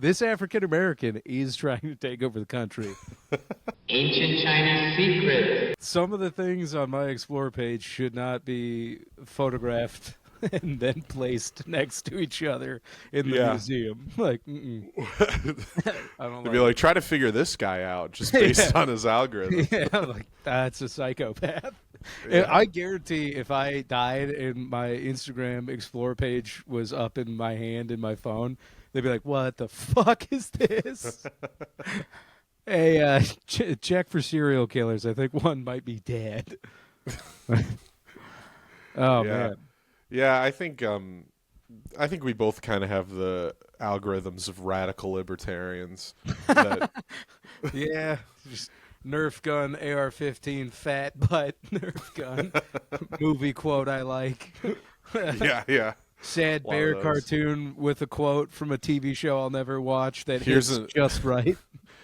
This African American is trying to take over the country. Ancient Chinese secret. Some of the things on my Explore page should not be photographed and then placed next to each other in the museum. Like, I don't To be like, try to figure this guy out just based on his algorithm. Yeah, like that's a psychopath. Yeah. I guarantee if I died and my Instagram Explore page was up in my hand in my phone, they'd be like, "What the fuck is this?" Hey, check for serial killers. I think one might be dead. Oh man. Yeah, I think we both kind of have the algorithms of radical libertarians. That, Yeah, just Nerf gun, AR-15, fat butt, Nerf gun. Movie quote I like. yeah. Sad Lot bear of those. cartoon with a quote from a TV show I'll never watch that Here's hits a- just right.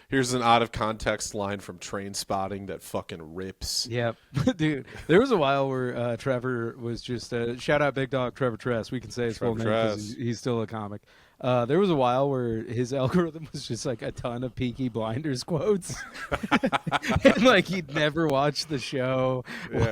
Here's an out of context line from Train Spotting that fucking rips. Yep. Dude, there was a while where Trevor was just shout out big dog Trevor Tress. We can say his full Trevor name because Tress. he's still a comic. There was a while where his algorithm was just like a ton of Peaky Blinders quotes, and like he'd never watched the show, Yeah.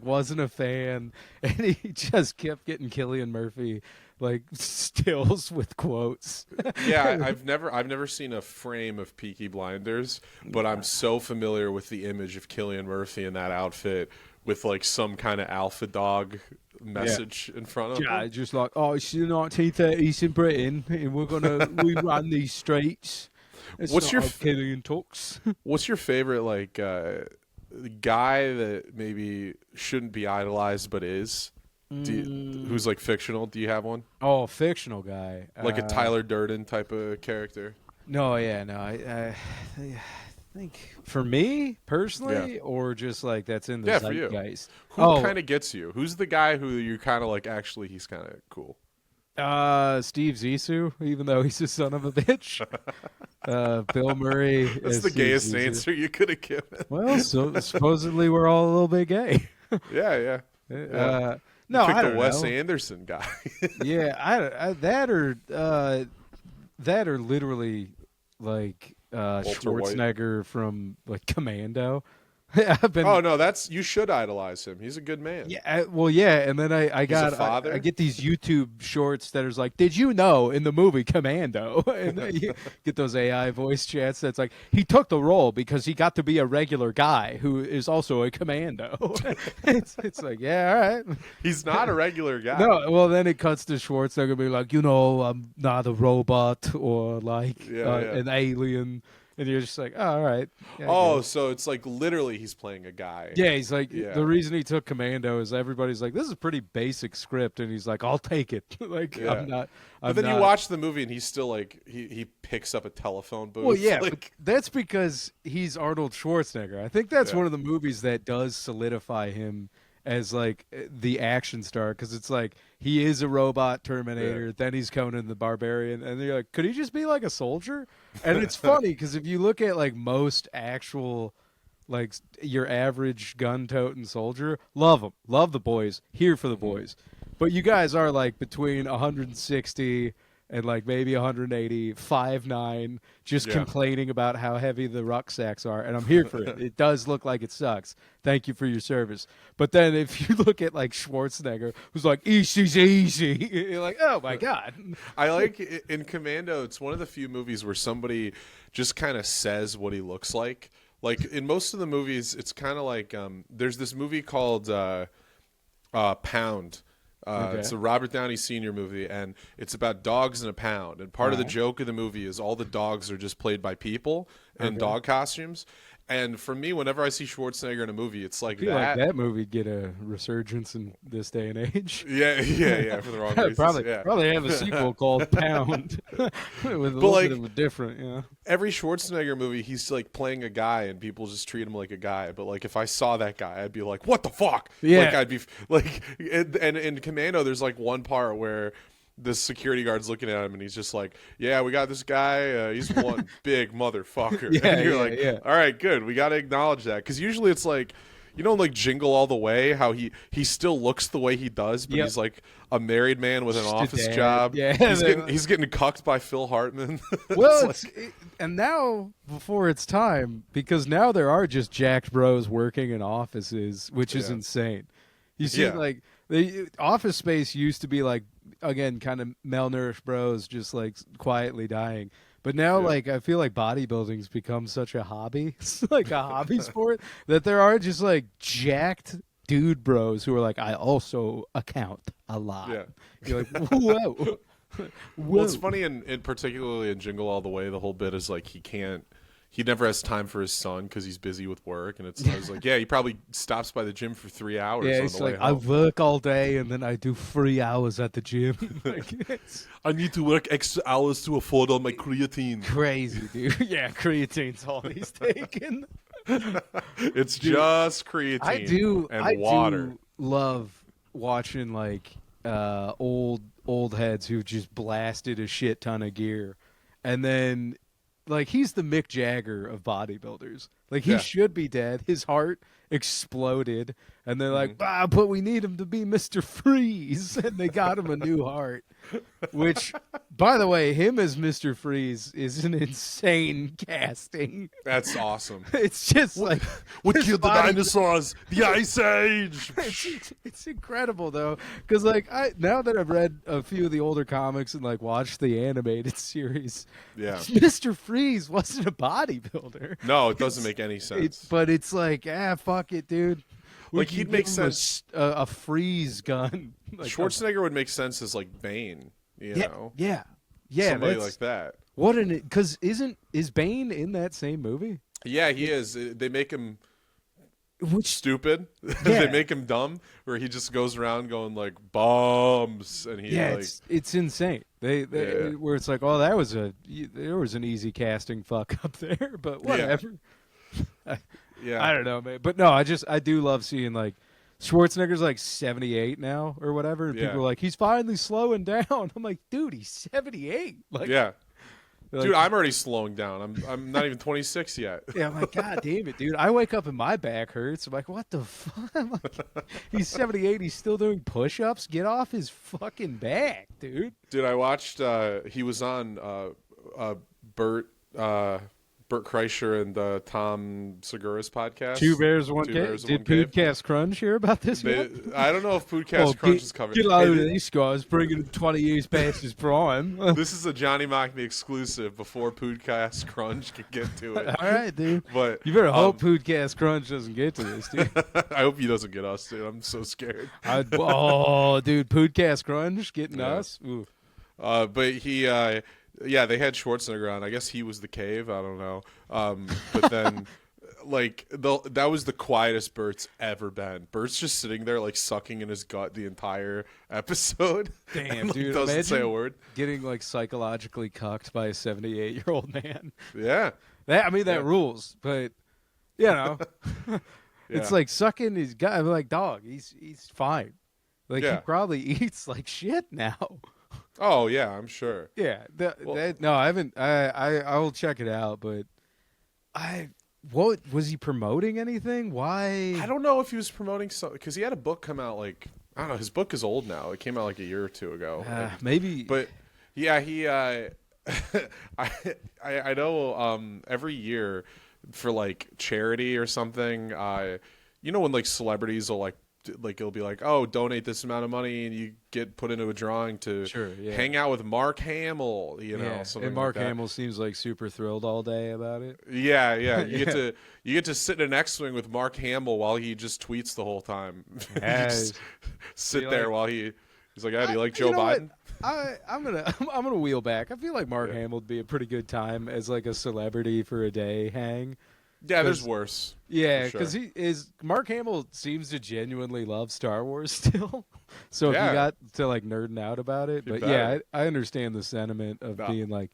wasn't a fan, and he just kept getting Cillian Murphy like stills with quotes. Yeah, I've never seen a frame of Peaky Blinders, but I'm so familiar with the image of Cillian Murphy in that outfit with like some kind of alpha dog message in front of Yeah, him. just like, oh, it's the 1930s in Britain, and we run these streets. It's What's not your how f- Killian talks? What's your favorite like guy that maybe shouldn't be idolized but is? Who's like fictional? Do you have one? Oh, fictional guy, Like a Tyler Durden type of character? No, yeah, no. I think for me personally, or just like that's in the Yeah, for you. zeitgeist. Who kind of gets you? Who's the guy who you're kind of like, actually, he's kind of cool? Steve Zissou, even though he's a son of a bitch. Bill Murray. That's as the Steve gayest Zissou. answer you could have given. Well, so supposedly we're all a little bit gay. Yeah. No, Pick I the don't Wes know. Anderson guy. Yeah, I that or literally like Walter White. Schwarzenegger from like Commando. I've been Oh no, you should idolize him. He's a good man. yeah, and then I got father? I get these YouTube shorts that is like, did you know in the movie Commando? And then you get those AI voice chats that's like, he took the role because he got to be a regular guy who is also a commando. it's like, yeah, all right. He's not a regular guy. No, well, then it cuts to Schwarzenegger being like, I'm not a robot or like an alien. And you're just like, oh, all right. Yeah, I Oh, guess. so it's like literally he's playing a guy. Yeah, he's like, Yeah. the reason he took Commando is everybody's like, this is a pretty basic script. And he's like, I'll take it. Like, Yeah. I'm not. But then you watch the movie and he's still like he picks up a telephone booth. Well, yeah, but like, that's because he's Arnold Schwarzenegger. I think that's Yeah. one of the movies that does solidify him as like the action star because it's like he is a robot Terminator, Yeah. then he's Conan the Barbarian, and you're like, could he just be like a soldier? And it's funny because if you look at like most actual like your average gun-toting soldier, love them, love the boys, here for the boys, but you guys are like between 160 and like maybe 180, 5'9", just Yeah. complaining about how heavy the rucksacks are, and I'm here for it. It does look like it sucks. Thank you for your service. But then if you look at like Schwarzenegger, who's like, easy's easy, you're like, oh my God. I like in Commando, it's one of the few movies where somebody just kind of says what he looks like. Like in most of the movies, it's kind of like there's this movie called Pound. Okay. It's a Robert Downey Sr. movie, and it's about dogs in a pound. And part of the Alright. joke of the movie is all the dogs are just played by people in Okay. dog costumes. And for me, whenever I see Schwarzenegger in a movie, it's like I feel that. like that movie'd get a resurgence in this day and age. Yeah, for the wrong reasons. yeah. Probably have a sequel called Pound with a little like- bit of a different, Every Schwarzenegger movie, he's like playing a guy, and people just treat him like a guy. But like, if I saw that guy, I'd be like, "What the fuck?" Yeah. Like, I'd be like, and in Commando, there's like one part where the security guard's looking at him, and he's just like, "Yeah, we got this guy. He's one big motherfucker." Yeah, and you're yeah, like, yeah. "All right, good. We got to acknowledge that," because usually it's like, like Jingle All the Way, how he still looks the way he does, but Yep. he's like a married man with an Just a office dad. job. Yeah, he's getting cucked by Phil Hartman. Well, It's like- and now before it's time, because now there are just jacked bros working in offices, which is Yeah. insane. You see, Yeah. like the Office Space used to be like, again, kind of malnourished bros just like quietly dying. But now, Yeah. like, I feel like bodybuilding's become such a hobby, it's like a hobby sport, that there are just like jacked dude bros who are like, I also account a lot. Yeah. You're like, whoa. Whoa. Well, it's funny, in particularly in Jingle All the Way, the whole bit is like he never has time for his son because he's busy with work, and I was like, yeah, he probably stops by the gym for 3 hours Yeah, on it's the way like I home. work all day and then I do 3 hours at the gym. Like, it's I need to work extra hours to afford all my creatine. crazy, dude. Yeah, creatine's all he's taking. It's just creatine and water. do love watching like old heads who just blasted a shit ton of gear, and then like he's the Mick Jagger of bodybuilders. Like he Yeah. should be dead. His heart exploded, and they're like, Mm-hmm. but we need him to be Mr. Freeze, and they got him a new heart. Which, by the way, him as Mr. Freeze is an insane casting. That's awesome. It's just like What his killed the body- dinosaurs? The Ice Age. it's incredible though, because like now that I've read a few of the older comics and like watched the animated series, Yeah. Mr. Freeze wasn't a bodybuilder. No, it doesn't make any sense. But it's like, fuck it, dude. We Like, can he'd make give him a sense- a freeze gun. Like, Schwarzenegger would make sense as like Bane, you know, yeah. somebody that's- like that. What an because is Bane in that same movie? Yeah, he is. They make him Which stupid. Yeah. They make him dumb, where he just goes around going like bombs, and he like it's insane. They Yeah. where it's like, there was an easy casting fuck up there, but whatever. yeah. I don't know, man. But no, I do love seeing like Schwarzenegger's like 78 now or whatever, and Yeah. people are like, he's finally slowing down. I'm like, dude, he's 78. Like, Yeah. they're Dude, like, I'm already slowing down. I'm not even 26 yet. yeah, I'm like, God damn it, dude. I wake up and my back hurts. I'm like, what the fuck? I'm like, he's 78. He's still doing push-ups. Get off his fucking back, dude. Dude, I watched. He was on Bert Kreischer and Tom Segura's podcast. Two bears, one Two cave. Bears in Did One Cave. Podcast Crunch hear about this yet? I don't know if Podcast Crunch is covered. Get a load Hey, of these guys bringing 20 years past his prime. This is a Johnny Mockney exclusive before Podcast Crunch can get to it. All right, dude. But You better hope Podcast Crunch doesn't get to this, dude. I hope he doesn't get us, dude. I'm so scared. Dude, Podcast Crunch getting Yeah. us. Ooh. But he, yeah, they had Schwarzenegger on. I guess he was the cave. I don't know. But then, like, that was the quietest Bert's ever been. Bert's just sitting there, like, sucking in his gut the entire episode. Damn, and, like, dude. doesn't say a imagine word. Getting like psychologically cucked by a 78-year-old man. Yeah. That Yeah. rules, but you know, it's Yeah. like sucking his gut. I'm like, dog, he's fine. Like he Yeah. probably eats like shit now. Oh, yeah, I'm sure. Yeah. Well- No, I haven't. I will check it out, but what was he promoting anything? Why? I don't know if he was promoting something because he had a book come out like I don't know. His book is old now. It came out like a year or two ago. Maybe. But yeah, he. I know. Every year for like charity or something. You know when like celebrities will like it'll be like, oh, donate this amount of money and you get put into a drawing to Sure, yeah. hang out with Mark Hamill. You know, yeah. something And Mark like that. Hamill seems like super thrilled all day about it. Yeah, yeah. Yeah. You get to sit in an X-wing with Mark Hamill while he just tweets the whole time. You As- just sit you there like- while he's like, "Hey, do you like Joe You know what? Biden?" I'm gonna wheel back. I feel like Mark Yeah. Hamill would be a pretty good time as like a celebrity for a day hang. Yeah, there's 'Cause- worse. Yeah, For sure. because Mark Hamill seems to genuinely love Star Wars still. So if Yeah. you got to like nerding out about it, He but better. yeah, I understand the sentiment of No. being like,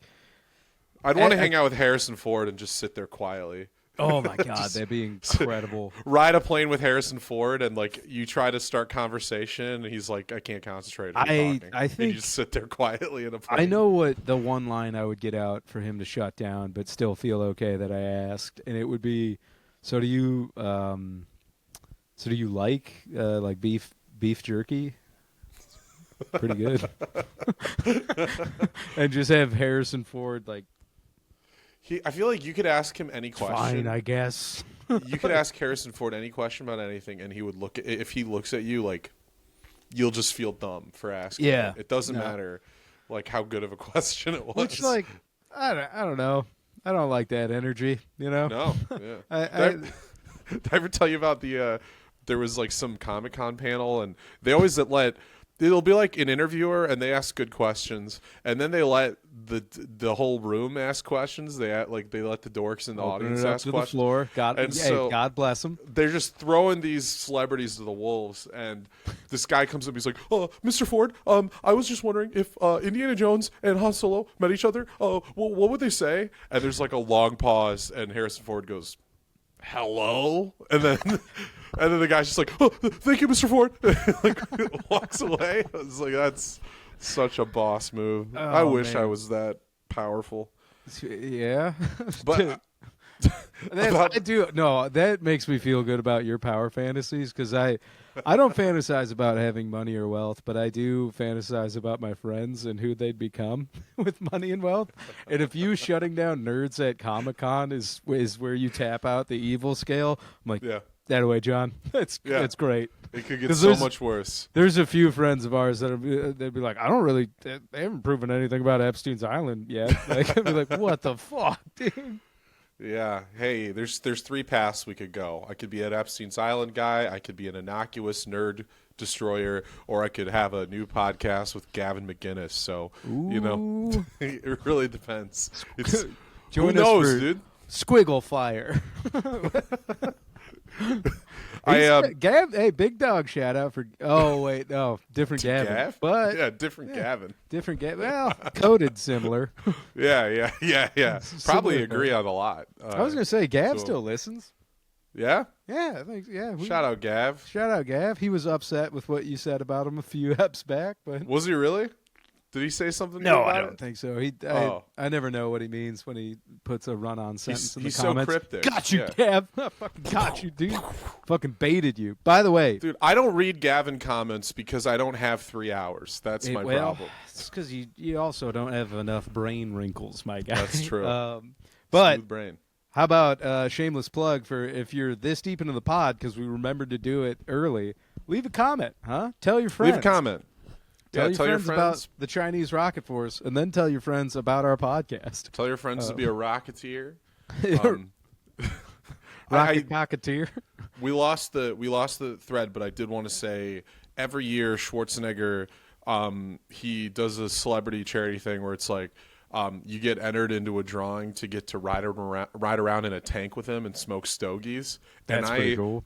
I'd want to I- hang out with Harrison Ford and just sit there quietly. oh my god, that'd be incredible. Ride a plane with Harrison Ford and like you try to start conversation and he's like, "I can't concentrate." on I talking." I And think you just sit there quietly in a plane. I know what the one line I would get out for him to shut down, but still feel okay that I asked, and it would be, so do you So do you like beef jerky? Pretty good. And just have Harrison Ford like I feel like you could ask him any question. fine, I guess. You could ask Harrison Ford any question about anything, and he would look. If he looks at you, like you'll just feel dumb for asking. Yeah. It doesn't matter, like how good of a question it was. Which like I don't know. I don't like that energy. You know. No. Yeah. Did I ever tell you about the? There was like some Comic-Con panel, and they always let. It'll be like an interviewer, and they ask good questions, and then they let the whole room ask questions. They let the dorks in the Open audience it up ask to questions. the floor. God bless them. They're just throwing these celebrities to the wolves, and this guy comes up. He's like, "Oh, Mr. Ford, I was just wondering if Indiana Jones and Han Solo met each other. What would they say?" And there's like a long pause, and Harrison Ford goes, "Hello," and then. And then the guy's just like, "Oh, thank you, Mr. Ford," like walks away. I was like, "That's such a boss move." Oh, I wish man. I was that powerful. Yeah, But I do. No, that makes me feel good about your power fantasies because I don't fantasize about having money or wealth, but I do fantasize about my friends and who they'd become with money and wealth. And if you shutting down nerds at Comic-Con is where you tap out the evil scale, I'm like, yeah, that away, John. That's great. it could get 'Cause so much worse. There's a few friends of ours they'd be like, I don't really. They haven't proven anything about Epstein's Island yet. Like, I'd be like, what the fuck, dude? Yeah. Hey, there's 3 paths we could go. I could be an Epstein's Island guy. I could be an innocuous nerd destroyer, or I could have a new podcast with Gavin McGinnis. So Ooh. it really depends. It's who Join us knows, for dude. Squiggle Fire. Gav, hey, Big Dog shout out for. Oh wait, no, different Gavin. Gav? But Yeah, different Gavin. different Gavin. Well, coded similar. Yeah. Probably Similar agree on a lot. I was gonna say Gav so- still listens. Yeah. Yeah, I think Shout out Gav. Shout out Gav. He was upset with what you said about him a few eps back, but Was he really? Did he say something? no, about I don't it? think so. Oh. I never know what he means when he puts a run-on sentence in the he's so comments. cryptic. Got you, Yeah. Gav. I fucking got you, dude. Fucking baited you. By the way, Dude, I don't read Gavin comments because I don't have 3 hours. That's my problem. It's because you also don't have enough brain wrinkles, my guy. That's true. But Smooth brain. how about shameless plug for if you're this deep into the pod because we remembered to do it early, leave a comment, huh? Tell your friends. Leave a comment. Tell Tell your friends about the Chinese rocket force, and then tell your friends about our podcast. Tell your friends to be a rocketeer. Rocket Cocketeer. We lost the thread, but I did want to say every year Schwarzenegger he does a celebrity charity thing where it's like you get entered into a drawing to get to ride around in a tank with him and smoke stogies. That's and pretty cool.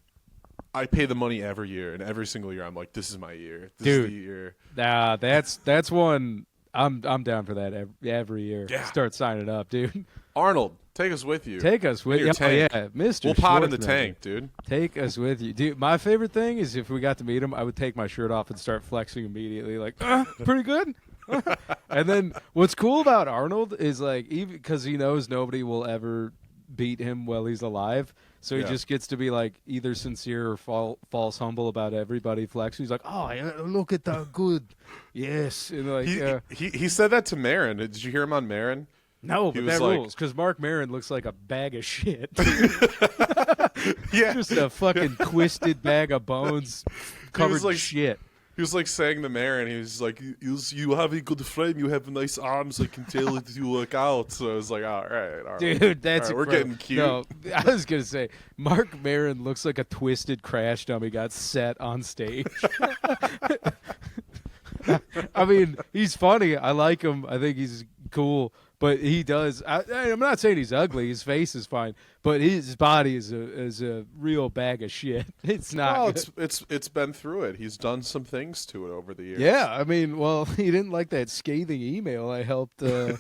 I pay the money every year, and every single year I'm like, this is my year. This Dude. is the year. Nah, that's one. I'm down for that every year. Yeah. Start signing up, dude. Arnold, take us with you. Take us with your you. Oh, tank. yeah, Mr. We'll pod in the Schwarzenegger. tank, dude. Take us with you, dude. My favorite thing is if we got to meet him, I would take my shirt off and start flexing immediately, like, pretty good. And then what's cool about Arnold is like, even because he knows nobody will ever beat him while he's alive, so he Yeah. just gets to be like either sincere or false humble about everybody flexing. He's like, oh, yeah, look at that good, yes, and like, He said that to Marin. Did you hear him on Marin? no, he but was that like- rules because Mark Maron looks like a bag of shit. Yeah. Just a fucking twisted bag of bones covered like- in shit. He was like saying to Marin, he was like, you have a good frame, you have nice arms, I can tell that you work out. So I was like, all right. Dude, that's all right, we're incredible. getting cute. No, I was gonna say Mark Maron looks like a twisted crash dummy got set on stage. I mean, he's funny. I like him. I think he's cool. But he does. I'm not saying he's ugly. His face is fine, but his body is a real bag of shit. It's not. Well, good. it's been through it. He's done some things to it over the years. Yeah, I mean, well, he didn't like that scathing email I helped. I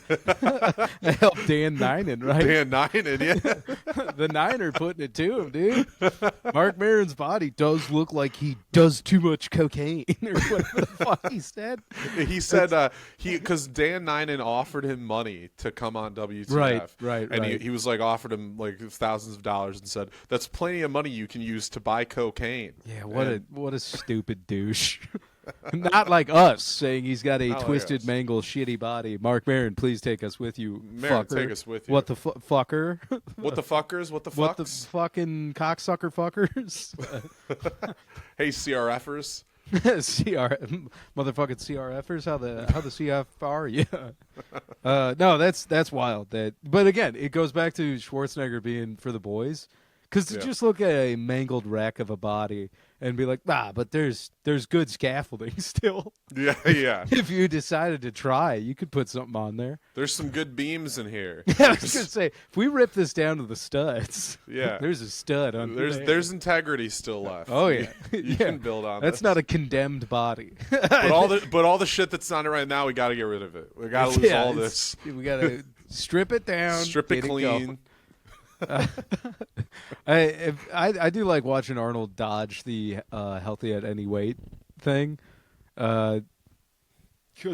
helped Dan Ninen, right? Dan Ninen, yeah. The Niner putting it to him, dude. Mark Maron's body does look like he does too much cocaine or whatever the fuck he said. He said because Dan Ninen offered him money to come on WTF. Right. And he was like offered him like thousands of dollars and said, "That's plenty of money you can use to buy cocaine." Yeah, what a stupid douche. Not like us saying he's got a Not like twisted, us. mangled, shitty body. Mark Maron, please take us with you, Maron, fucker. take us with you. What the fucker? What the fuckers? What the fucks? What the fucking cocksucker fuckers? Hey, CRFers. Motherfucking CRFers. How the CF are you? No, that's wild. But again, it goes back to Schwarzenegger being for the boys. Because to just look at a mangled wreck of a body and be like, but there's good scaffolding still. Yeah. If you decided to try, you could put something on there. There's some good beams in here. Yeah, I was gonna say, if we rip this down to the studs, there's a stud on there. There's integrity still left. Oh yeah, you can build on. That's this. not a condemned body. But all the shit that's on it right now, we got to get rid of it. We got to lose all this. We got to strip it down, Strip it get clean. I do like watching Arnold dodge the healthy at any weight thing, because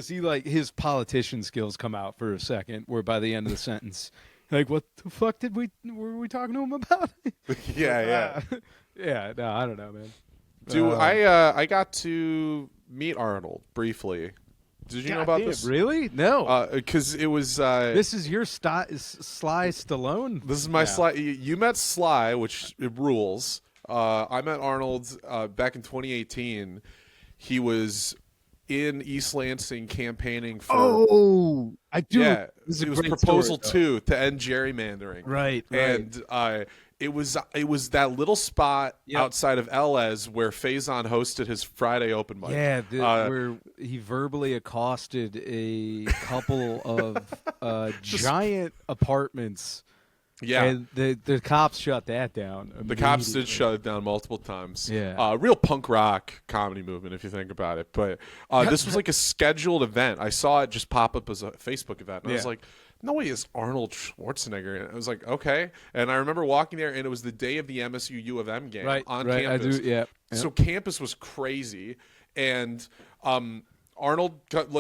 he his politician skills come out for a second. Where by the end of the sentence, like, what the fuck were we talking to him about? Yeah. Yeah. No, I don't know, man. Dude, I got to meet Arnold briefly. Did you know about this? Really? No. Because it was. This is your Sly Stallone. This is my Sly. You met Sly, which it rules. I met Arnold back in 2018. He was in East Lansing campaigning for. Oh, I do. Yeah, This is a it was great Proposal story, 2 to end gerrymandering. Right. And it was that little spot outside of LS where Faison hosted his Friday open mic. Yeah, where he verbally accosted a couple of giant apartments. Yeah. And the cops shut that down. The cops did immediately. shut it down multiple times. Yeah. Real punk rock comedy movement, if you think about it. But this was like a scheduled event. I saw it just pop up as a Facebook event. And I was like, no way is Arnold Schwarzenegger. And I was like, okay. And I remember walking there, and it was the day of the MSU U of M game on campus. I do, yeah. So campus was crazy. And Arnold,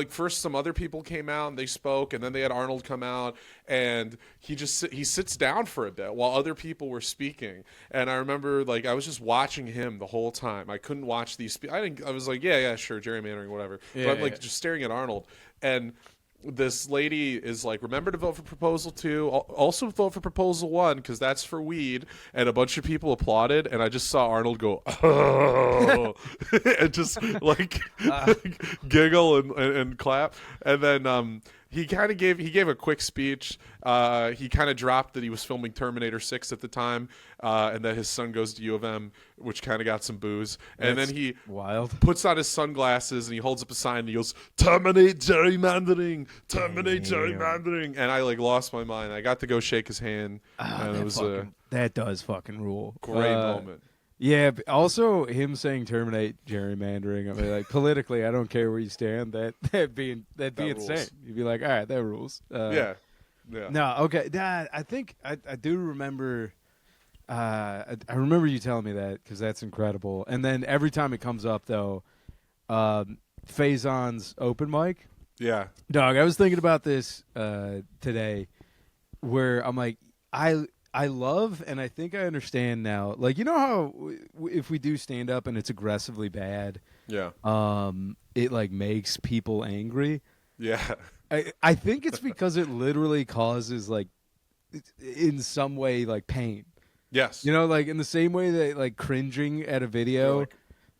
first some other people came out and they spoke, and then they had Arnold come out, and he sits down for a bit while other people were speaking. And I remember I was just watching him the whole time. I couldn't watch these. I was like, yeah, sure, gerrymandering, whatever. But I'm just staring at Arnold, and this lady is like, remember to vote for Proposal 2. Also vote for Proposal 1 because that's for weed. And a bunch of people applauded, and I just saw Arnold go, oh, and just giggle and clap. And then he kind of gave a quick speech. He kind of dropped that he was filming Terminator 6 at the time, and that his son goes to U of M, which kind of got some boos. And then he puts on his sunglasses and he holds up a sign and he goes, "Terminate gerrymandering, terminate gerrymandering." And I lost my mind. I got to go shake his hand, and it was that does fucking rule. great moment. Yeah, but also him saying terminate gerrymandering. I mean, politically, I don't care where you stand. That'd be insane. rules. You'd be like, all right, that rules. Yeah. No, okay. I think I do remember. I remember you telling me that because that's incredible. And then every time it comes up, though, Faison's open mic. Yeah. Dog, I was thinking about this today, where I'm like, I love, and I think I understand now. You know how if we do stand up and it's aggressively bad, Yeah. it makes people angry. Yeah. I think it's because it literally causes in some way pain. Yes. You know, in the same way that cringing at a video.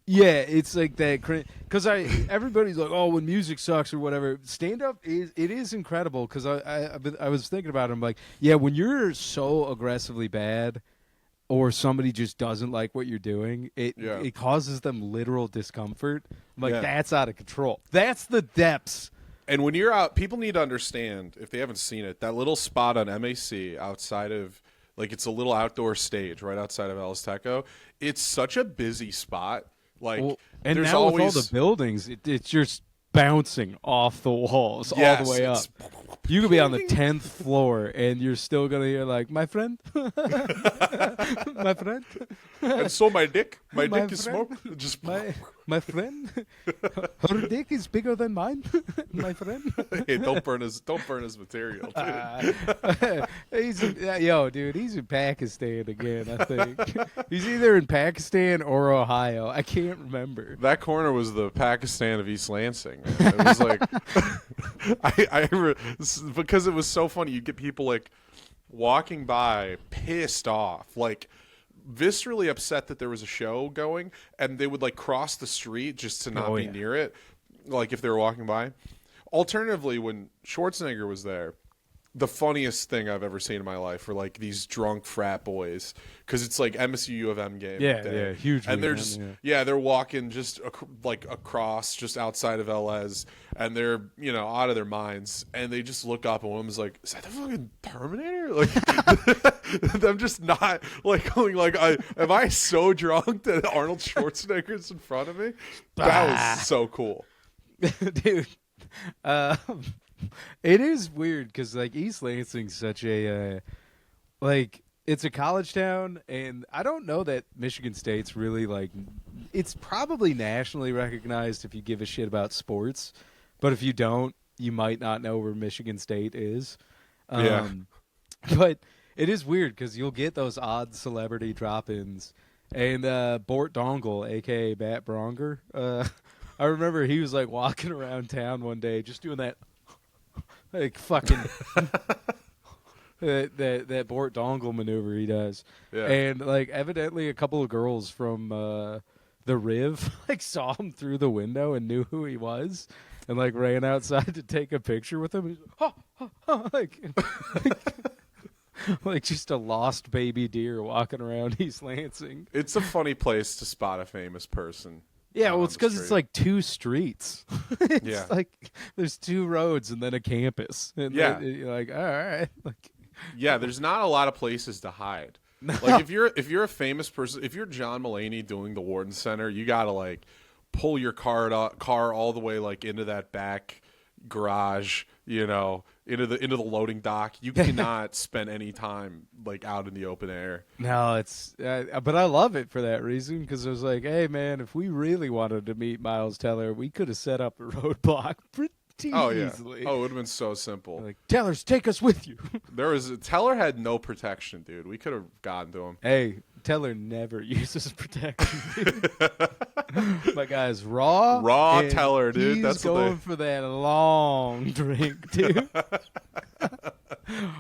Yeah, it's that cringe. Because everybody's like, oh, when music sucks or whatever. Stand up is incredible because I was thinking about it. I'm like, yeah, when you're so aggressively bad, or somebody just doesn't like what you're doing, it causes them literal discomfort. I'm like, that's out of control. That's the depths. And when you're out, people need to understand, if they haven't seen it, that little spot on MAC outside of, it's a little outdoor stage right outside of El Azteco. It's such a busy spot. And there's now always with all the buildings, it's just bouncing off the walls all Yes, the way up. it's- You could be on the 10th floor and you're still gonna hear like, "My friend, my friend, And so my dick My is friend. smoked. Just my friend, her dick is bigger than mine, my friend." hey, don't burn his material, dude. Dude, he's in Pakistan again. I think he's either in Pakistan or Ohio. I can't remember. That corner was the Pakistan of East Lansing. Man. It was like, because it was so funny. You get people like walking by, pissed off, like viscerally upset that there was a show going, and they would like cross the street just to not be near it, like if they were walking by. Alternatively, when Schwarzenegger was there, the funniest thing I've ever seen in my life were like these drunk frat boys, because it's like MSU U of M game. Yeah, huge. And they're weekend, just they're walking just like across just outside of LS, and they're out of their minds, and they just look up and one was like, "Is that the fucking Terminator?" Like I'm just not like going like, am I so drunk that Arnold Schwarzenegger's in front of me? That was so cool. dude. It is weird because like East Lansing's such a like it's a college town, and I don't know that Michigan State's really like it's probably nationally recognized if you give a shit about sports, but if you don't, you might not know where Michigan State is. But it is weird because you'll get those odd celebrity drop-ins, and Bort Dongle, aka Bat Bronger, I remember he was like walking around town one day just doing that like fucking that Bort Dongle maneuver he does. Yeah. And like evidently a couple of girls from the Riv like saw him through the window and knew who he was and like ran outside to take a picture with him. He's like just a lost baby deer walking around East Lansing. It's a funny place to spot a famous person. Yeah, well, on it's the because it's street. like two streets. It's Yeah. like there's two roads and then a campus. And Yeah. you're like, all right. Like, Yeah, there's not a lot of places to hide. Like if you're a famous person, if you're John Mulaney doing the Warden Center, you gotta like pull your car all the way like into that back garage, into the loading dock. You cannot spend any time like out in the open air. no, it's but I love it for that reason because it was like, hey man, if we really wanted to meet Miles Teller, we could have set up a roadblock pretty Oh yeah. easily. Oh, it would have been so simple. Like Tellers, take us with you. Teller had no protection, dude. We could have gotten to him. Hey, Teller never uses protection. Dude. My guy's raw. Raw and Teller, dude. He's That's what going for that long drink, dude.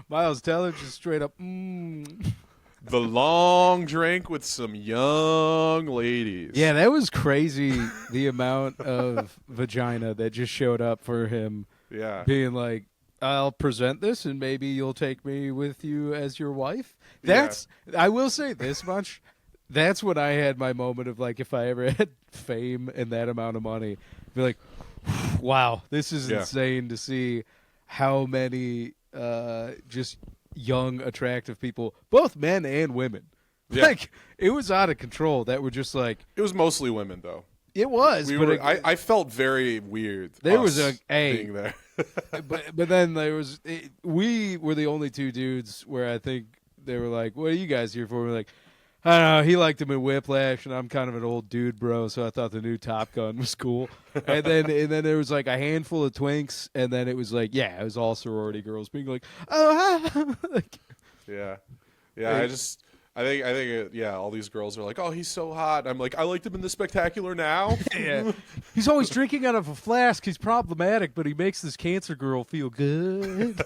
Miles Teller just straight up. The long drink with some young ladies. Yeah, that was crazy. The amount of vagina that just showed up for him, Yeah. being like, "I'll present this, and maybe you'll take me with you as your wife." That's. I will say this much. That's when I had my moment of like, if I ever had fame and that amount of money, be like, wow, this is insane to see how many just young, attractive people, both men and women. Yeah. Like, it was out of control that were just like, It was mostly women, though. it was. I felt very weird. There was being there. but then we were the only two dudes where I think they were like, what are you guys here for? We're like, I don't know, he liked him in Whiplash, and I'm kind of an old dude, bro, so I thought the new Top Gun was cool. and then there was like a handful of twinks, and then it was like, it was all sorority girls being like, oh, like, Yeah. I think all these girls are like, oh, he's so hot. I'm like, I liked him in The Spectacular Now. yeah. He's always drinking out of a flask. He's problematic, but he makes this cancer girl feel good.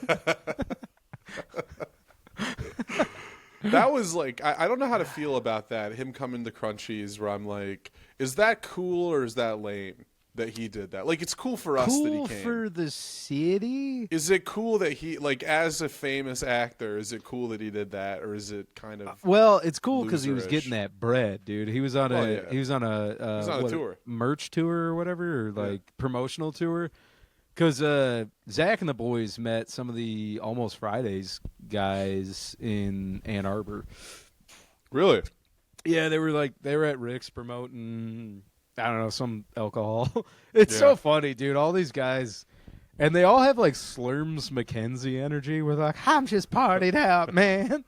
That was like, I don't know how to feel about that. Him coming to Crunchies, where I'm like, is that cool or is that lame that he did that? Like, it's cool for us that he Cool came. for the city? Is it cool that he, like, as a famous actor, is it cool that he did that, or is it kind of Well, it's cool because he was loserish? getting that bread, dude. He was on a yeah. on a tour. merch tour or whatever, or like promotional tour. Because Zach and the boys met some of the Almost Fridays guys in Ann Arbor. Really? Yeah, they were at Rick's promoting I don't know, some alcohol. It's Yeah. so funny, dude. All these guys, and they all have like Slurms McKenzie energy. Where they're like, I'm just partied out, man.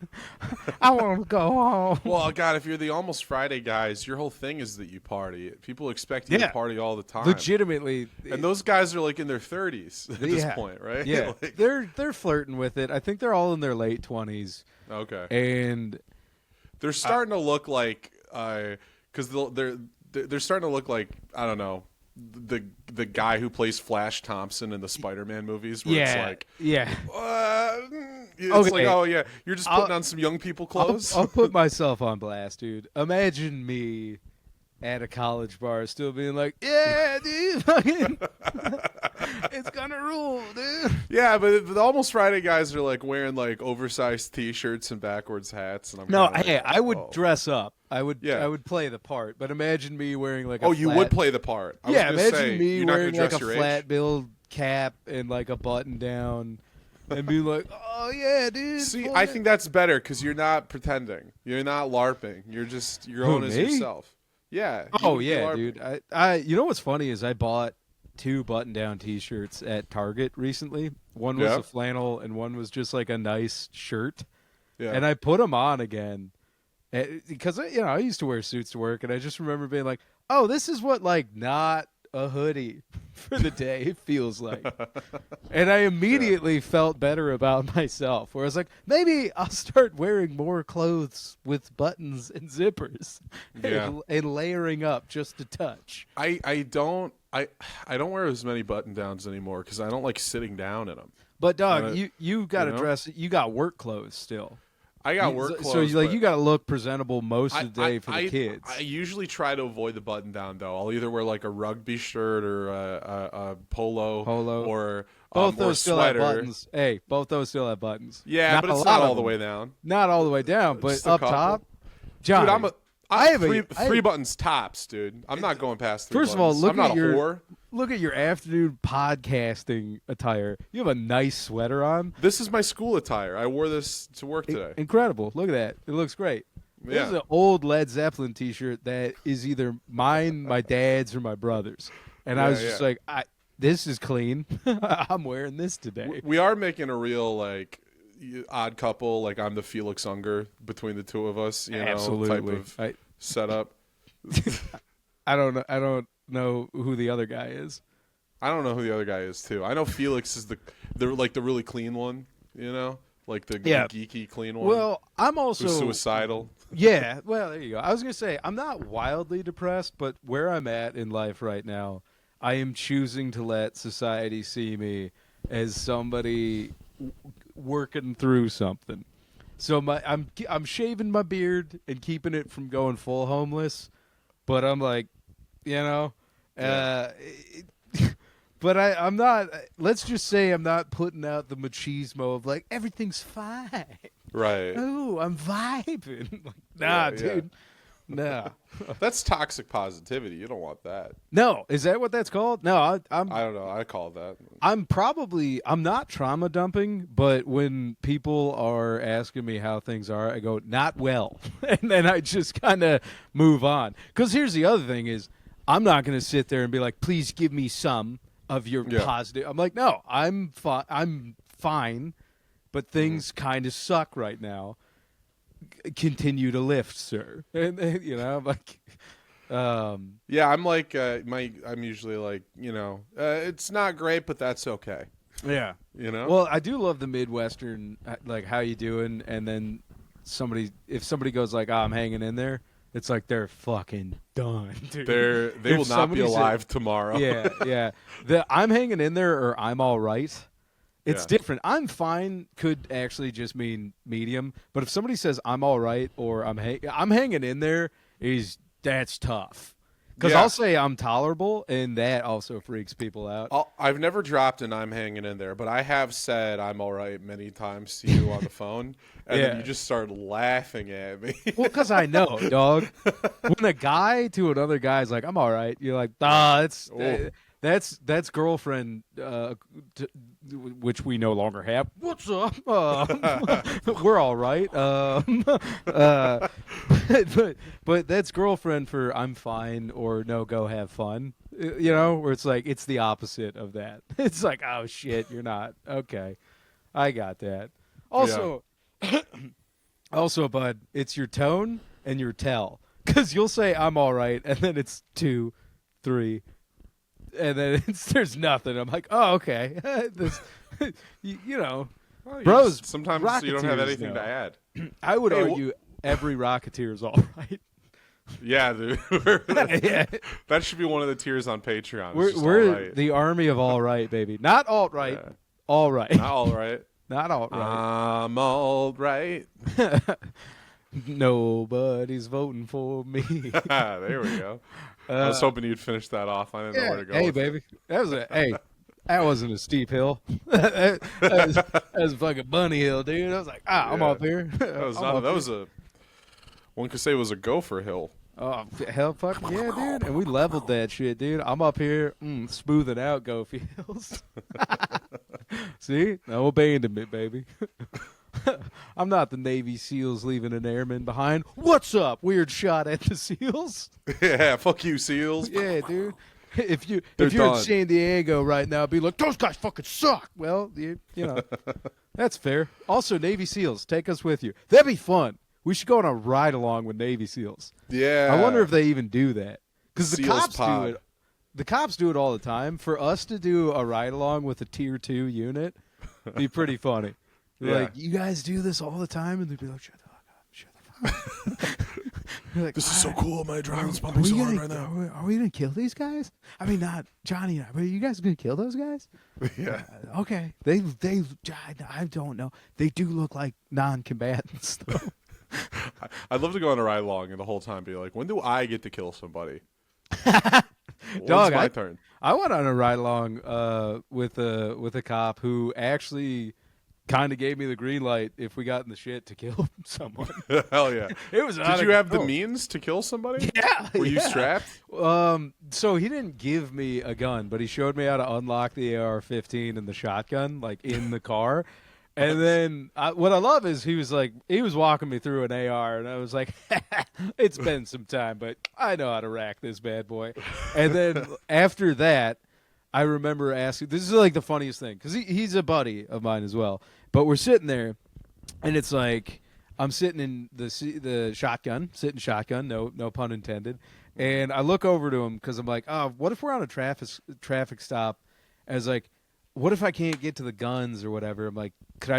I want to go home. Well, God, if you're the Almost Friday guys, your whole thing is that you party. People expect you Yeah. to party all the time. Legitimately, And those guys are like in their 30s at this point, right? Yeah, Like, they're flirting with it. I think they're all in their late 20s, okay. and They're starting to look like because they're starting to look like, I don't know, the guy who plays Flash Thompson in the Spider-Man movies, where it's like, it's Okay. like, oh yeah, you're just putting on some young people clothes. I'll put myself on blast, dude. Imagine me at a college bar still being like, yeah, dude, fucking, it's gonna rule, dude. Yeah, but the Almost Friday guys are like wearing like oversized T-shirts and backwards hats, and I'm No, kinda like, hey, I would oh. dress up. I would Yeah. I would play the part, but imagine me wearing like a Oh, you flat, would play the part. I was yeah, gonna imagine say, me you're not wearing gonna like dress a your flat age. billed cap and like a button down and be like, oh yeah, dude. See, fuck I it." think that's better because you're not pretending. You're not LARPing. You're just your Who, own as me? yourself. Yeah. you Oh would be yeah, LARPing. dude. I you know what's funny is I bought 2 button-down T-shirts at Target recently. One was Yeah. a flannel, and one was just like a nice shirt. Yeah. And I put them on again because I used to wear suits to work, and I just remember being like, "Oh, this is what like not a hoodie for the day feels like." And I immediately felt better about myself. Where I was like, maybe I'll start wearing more clothes with buttons and zippers, Yeah. and layering up just a touch. I don't wear as many button downs anymore because I don't like sitting down in them. But dog, Uh, you got to know? dress. You got work clothes still. I got work So clothes. you but you got to look presentable most of the day for the kids. I usually try to avoid the button down though. I'll either wear like a rugby shirt or a polo, or both or those a still sweater. have buttons. Hey, both those still have buttons. Yeah, but a it's lot not of all the them. way down. Not all the way down, but Just a up couple. top. John, Dude, I have a- three buttons tops, dude. I'm not going past 3 First of all, buttons. look I'm not at a your whore. look at your afternoon podcasting attire. You have a nice sweater on. This is my school attire. I wore this to work today. Incredible. Look at that. It looks great. This Yeah. is an old Led Zeppelin T-shirt that is either mine, my dad's, or my brother's. And I Yeah, was just yeah. like, this is clean. I'm wearing this today. We are making a real like odd couple. Like I'm the Felix Unger between the two of us. You know, Absolutely. type of setup. I don't know who the other guy is. I don't know who the other guy is too. I know Felix is the really clean one. You know, like the geeky clean one. Well, I'm also who's suicidal. Yeah, well, there you go. I was going to say, I'm not wildly depressed, but where I'm at in life right now, I am choosing to let society see me as somebody working through something. So I'm shaving my beard and keeping it from going full homeless, but I'm like, but I'm not. Let's just say I'm not putting out the machismo of like everything's fine. Right. Ooh, I'm vibing. Like, nah, Yeah, yeah. dude. Nah. That's toxic positivity. You don't want that. No, is that what that's called? No, I'm I don't know. I call it that. I'm not trauma dumping, but when people are asking me how things are, I go, not well. And then I just kind of move on. Because here's the other thing is, I'm not going to sit there and be like, please give me some of your positive. I'm like, no, I'm fine, but things kind of suck right now. Continue to lift, sir. And I'm like, Yeah, I'm like I'm usually like, it's not great, but that's okay. yeah. You know? Well, I do love the Midwestern, like, how you doing? And then if somebody goes like, I'm hanging in there, it's like they're fucking done, dude. they will not be alive tomorrow. Yeah, yeah. The I'm hanging in there or I'm all right. It's Yeah. different. I'm fine could actually just mean medium, but if somebody says I'm all right or I'm hanging in there, that's tough. Because Yeah. I'll say I'm tolerable, and that also freaks people out. I've never dropped an I'm hanging in there, but I have said I'm all right many times to you on the phone, and then Yeah. you just start laughing at me. Well, because I know, dog. When a guy to another guy is like, "I'm all right," you're like, that's girlfriend, which we no longer have. What's up? We're all right. but that's girlfriend for I'm fine or no, go have fun. You know, where it's like it's the opposite of that. It's like, oh shit, you're not okay. I got that. Also, also, bud, it's your tone and your tell because you'll say I'm all right, and then it's 2, 3, and then there's nothing. I'm like, oh okay, this, you know, Well, bros. sometimes you don't have Rocketeers anything know. to add. I would Hey, argue every Rocketeer is all right. Yeah, dude. Yeah. That should be one of the tiers on Patreon. We're, It's just we're all right. the army of all right, baby. Not alt right, Yeah. all right. Not all right. Not alt right. I'm all right. Nobody's voting for me. There we go. I was hoping you'd finish that off. I didn't know where to go. Hey, with it. baby. That wasn't a steep hill. that was a fucking bunny hill, dude. I was like, I'm Yeah. up here. That was a. One could say it was a gopher hill. Oh, hell fucking yeah, dude. And we leveled that shit, dude. I'm up here smoothing out go fields. See? No abandonment, baby. I'm not the Navy SEALs leaving an airman behind. What's up? Weird shot at the SEALs. Yeah, fuck you, SEALs. Yeah, dude. If you're done. in San Diego right now, be like, those guys fucking suck. Well, you know, that's fair. Also, Navy SEALs, take us with you. That'd be fun. We should go on a ride along with Navy SEALs. Yeah. I wonder if they even do that because the SEALs cops pod. do it. The cops do it all the time. For us to do a ride along with a tier 2 unit, be pretty funny. Yeah. Like, you guys do this all the time, and they'd be like, shut the fuck up, shut the fuck up. Like, This is so cool. My adrenaline's are pumping we so hard gonna, right now. Are we gonna kill these guys? I mean, not Johnny and I, but are you guys gonna kill those guys? Yeah. Okay. I don't know. They do look like non-combatants, though. I'd love to go on a ride along and the whole time be like, when do I get to kill somebody? When's Dog, my turn? I went on a ride along with a cop who actually kind of gave me the green light if we got in the shit to kill someone. Hell yeah. It was Did you have the means to kill somebody? Yeah. Were you yeah. strapped? So he didn't give me a gun, but he showed me how to unlock the AR-15 and the shotgun, like in the car. And then what I love is he was walking me through an AR, and I was like, it's been some time, but I know how to rack this bad boy. And then after that, I remember asking, this is like the funniest thing, because he's a buddy of mine as well. But we're sitting there, and it's like I'm sitting in the shotgun, no pun intended. And I look over to him because I'm like, oh, what if we're on a traffic stop? As like, what if I can't get to the guns or whatever? I'm like, could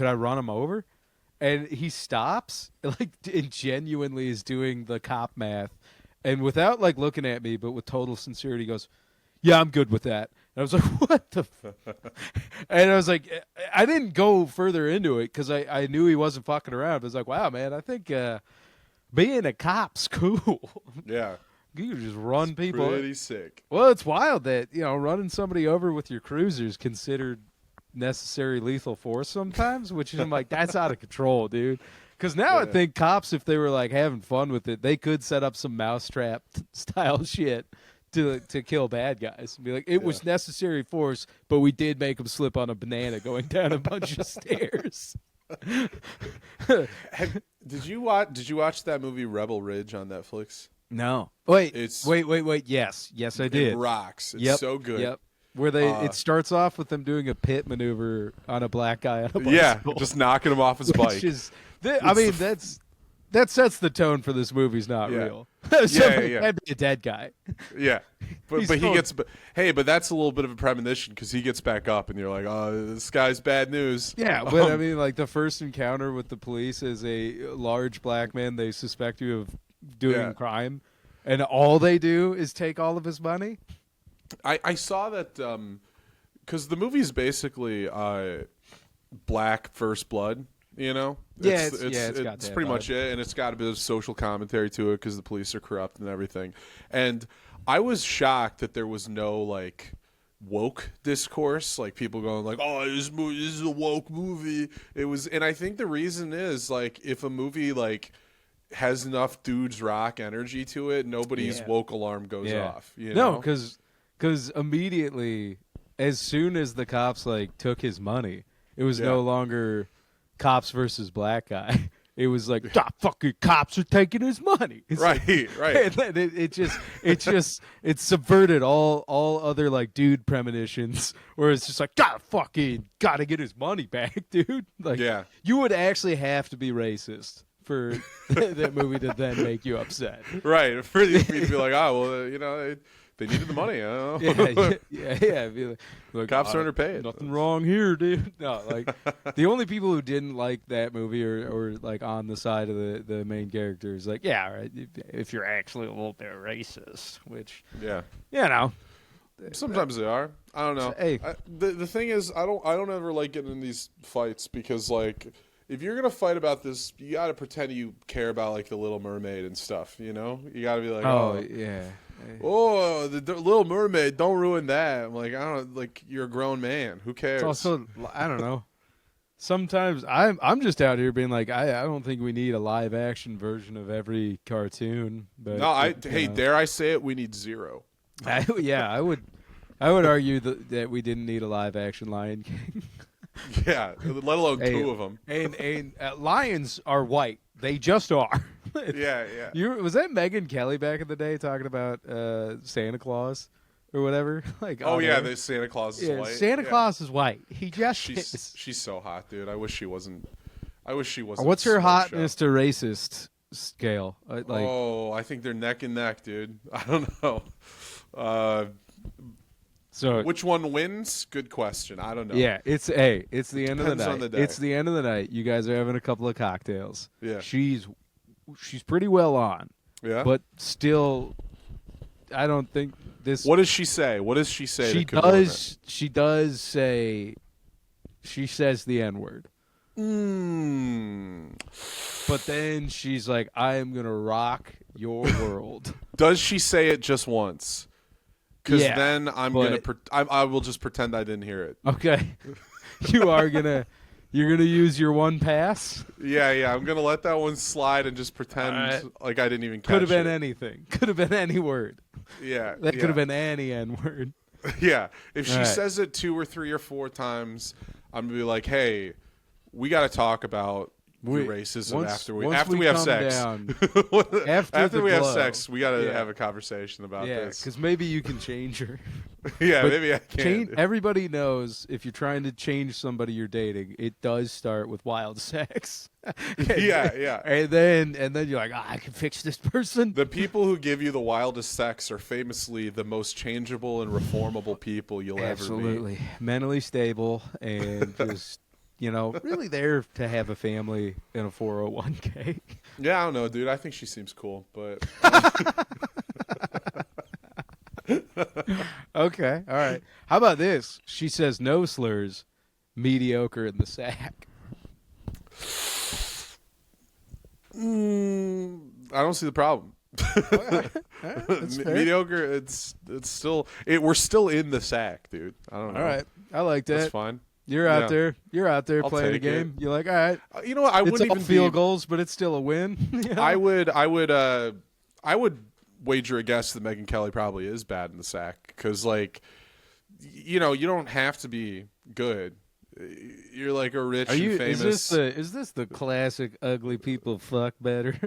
I run him over? And he stops, and genuinely is doing the cop math, and without like looking at me, but with total sincerity, goes, "Yeah, I'm good with that." And I was like, "What the?" And I was like, I didn't go further into it because I knew he wasn't fucking around. I was like, "Wow, man, I think being a cop's cool." Yeah. You can just run people. Pretty sick. Well, it's wild that, running somebody over with your cruiser is considered necessary lethal force sometimes, which I'm like, that's out of control, dude. Because now I think cops, if they were like having fun with it, they could set up some mousetrap style shit to kill bad guys. And be like, it was necessary force, but we did make them slip on a banana going down a bunch of stairs. Did you watch that movie Rebel Ridge on Netflix? No. Wait. It's- Wait. Yes, I did. It rocks. It's so good. Yep. Where it starts off with them doing a pit maneuver on a black guy on a bicycle. Yeah, just knocking him off his bike. Which is, that sets the tone for this movie's not Yeah. real. Yeah. That'd be a dead guy. Yeah, but He's he still- gets. But that's a little bit of a premonition because he gets back up, and you're like, oh, this guy's bad news. Yeah, but I mean, like the first encounter with the police is a large black man they suspect you of doing crime, and all they do is take all of his money. I saw that because the movie's basically Black First Blood. You know, Yeah, it's got that pretty vibe. much it, and it's got a bit of social commentary to it because the police are corrupt and everything. And I was shocked that there was no like woke discourse, like people going like, "Oh, this is a woke movie." It was, and I think the reason is like if a movie like has enough dudes rock energy to it, nobody's woke alarm goes off. You know? No, because immediately, as soon as the cops like took his money, it was no longer cops versus black guy. it was like, fucking cops are taking his money. It's Right, like, right. and then it subverted all other like dude premonitions, where it's just like, gotta get his money back, dude. Like, Yeah. you would actually have to be racist for that movie to then make you upset. Right. For me to be like, they needed the money. I don't know. Yeah. Be like, Cops are underpaid. Nothing wrong here, dude. No, like the only people who didn't like that movie or like on the side of the main characters, like, yeah, right, if you're actually a little bit racist, which, Yeah. you know, Sometimes they are. I don't know. Hey. The thing is, I don't ever like getting in these fights because, like, if you're gonna fight about this, you gotta pretend you care about like the Little Mermaid and stuff. You know, you gotta be like, yeah. oh, the Little Mermaid, don't ruin that. I'm like, I don't like, you're a grown man. Who cares? It's also, I don't know. Sometimes I'm just out here being like, I don't think we need a live action version of every cartoon. But no, dare I say it? We need zero. I would argue that we didn't need a live action Lion King. Yeah, let alone two of them. And lions are white. They just are. Yeah. Was that Megyn Kelly back in the day talking about Santa Claus or whatever? Like, Oh yeah, the Santa Claus is white. Santa Claus is white. He just is. She's so hot, dude. I wish she wasn't. What's her hotness to racist scale? I think they're neck and neck, dude. I don't know. So which one wins? Good question. I don't know. Yeah, it's the end of the Depends on night. the day. It's the end of the night. You guys are having a couple of cocktails. Yeah. She's pretty well on. Yeah. But still, I don't think this. What does she say? What does she say? She does. She does say. She says the N-word. But then she's like, "I am gonna rock your world." Does she say it just once? Because then I will just pretend I didn't hear it. Okay. You're gonna use your one pass? Yeah. I'm gonna let that one slide and just pretend like I didn't even catch it. Could have been anything. Could have been any word. Yeah. That could have been any N-word. Yeah. If she says it 2 or 3 or 4 times, I'm gonna be like, hey, we got to talk about racism after we have sex. After we have sex, we got to have a conversation about this. Because maybe you can change her. Yeah, maybe I can. Everybody knows if you're trying to change somebody you're dating, it does start with wild sex. Yeah. And then you're like, I can fix this person. The people who give you the wildest sex are famously the most changeable and reformable people you'll ever meet. Absolutely. Mentally stable and just... really there to have a family in a 401k. Yeah, I don't know, dude. I think she seems cool, but... Okay, all right. How about this? She says no slurs, mediocre in the sack. I don't see the problem. That's fair. Mediocre. It's still... we're still in the sack, dude. I don't know. All right. I like that. That's fine. You're out there. You're out there I'll playing a take game. it. You're like, all right. You know what? I It's wouldn't all even field goals, but it's still a win. I would wager a guess that Megyn Kelly probably is bad in the sack because, like, you don't have to be good. You're like a rich and famous. Is this the classic ugly people fuck better?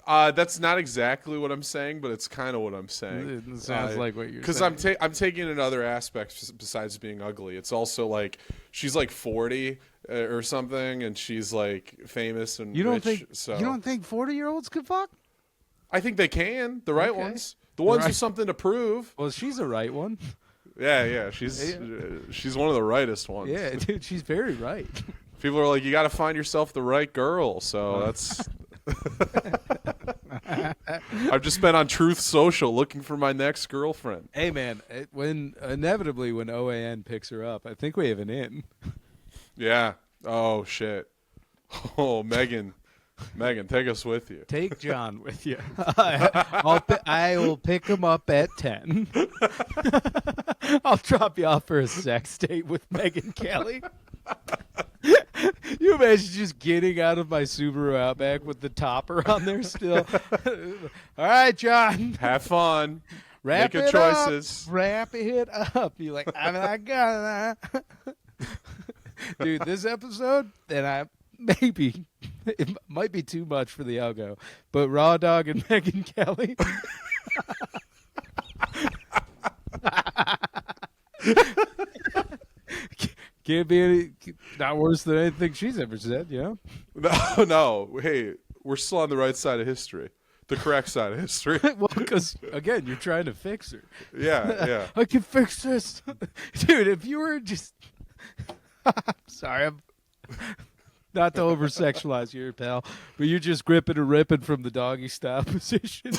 That's not exactly what I'm saying, but it's kind of what I'm saying. It sounds like what you're saying. Because I'm taking in other aspects besides being ugly. It's also like she's like 40 or something, and she's like famous and you don't rich. You don't think 40-year-olds could fuck? I think they can. The right ones. The ones with something to prove. Well, she's a right one. Yeah. She's one of the rightest ones. Yeah, dude, she's very right. People are like, you got to find yourself the right girl. So that's. I've just been on Truth Social looking for my next girlfriend. Hey, man, when OAN picks her up, I think we have an in. Yeah. Oh shit. Oh, Megyn, take us with you. Take John with you. I will pick him up at 10. I'll drop you off for a sex date with Megyn Kelly. You imagine just getting out of my Subaru Outback with the topper on there still. All right, John. Have fun. Wrap Make it your choices. Up. Wrap it up. You're like, I got that. Dude, this episode, then I maybe it might be too much for the algo, but Raw Dog and Megyn Kelly. Can't be not worse than anything she's ever said, yeah. No. Hey, we're still on the right side of history, the correct side of history. Well, because again, you're trying to fix her. Yeah. I can fix this, dude. If you were just, sorry, I'm not to over sexualize you, pal, but you're just gripping and ripping from the doggy style position.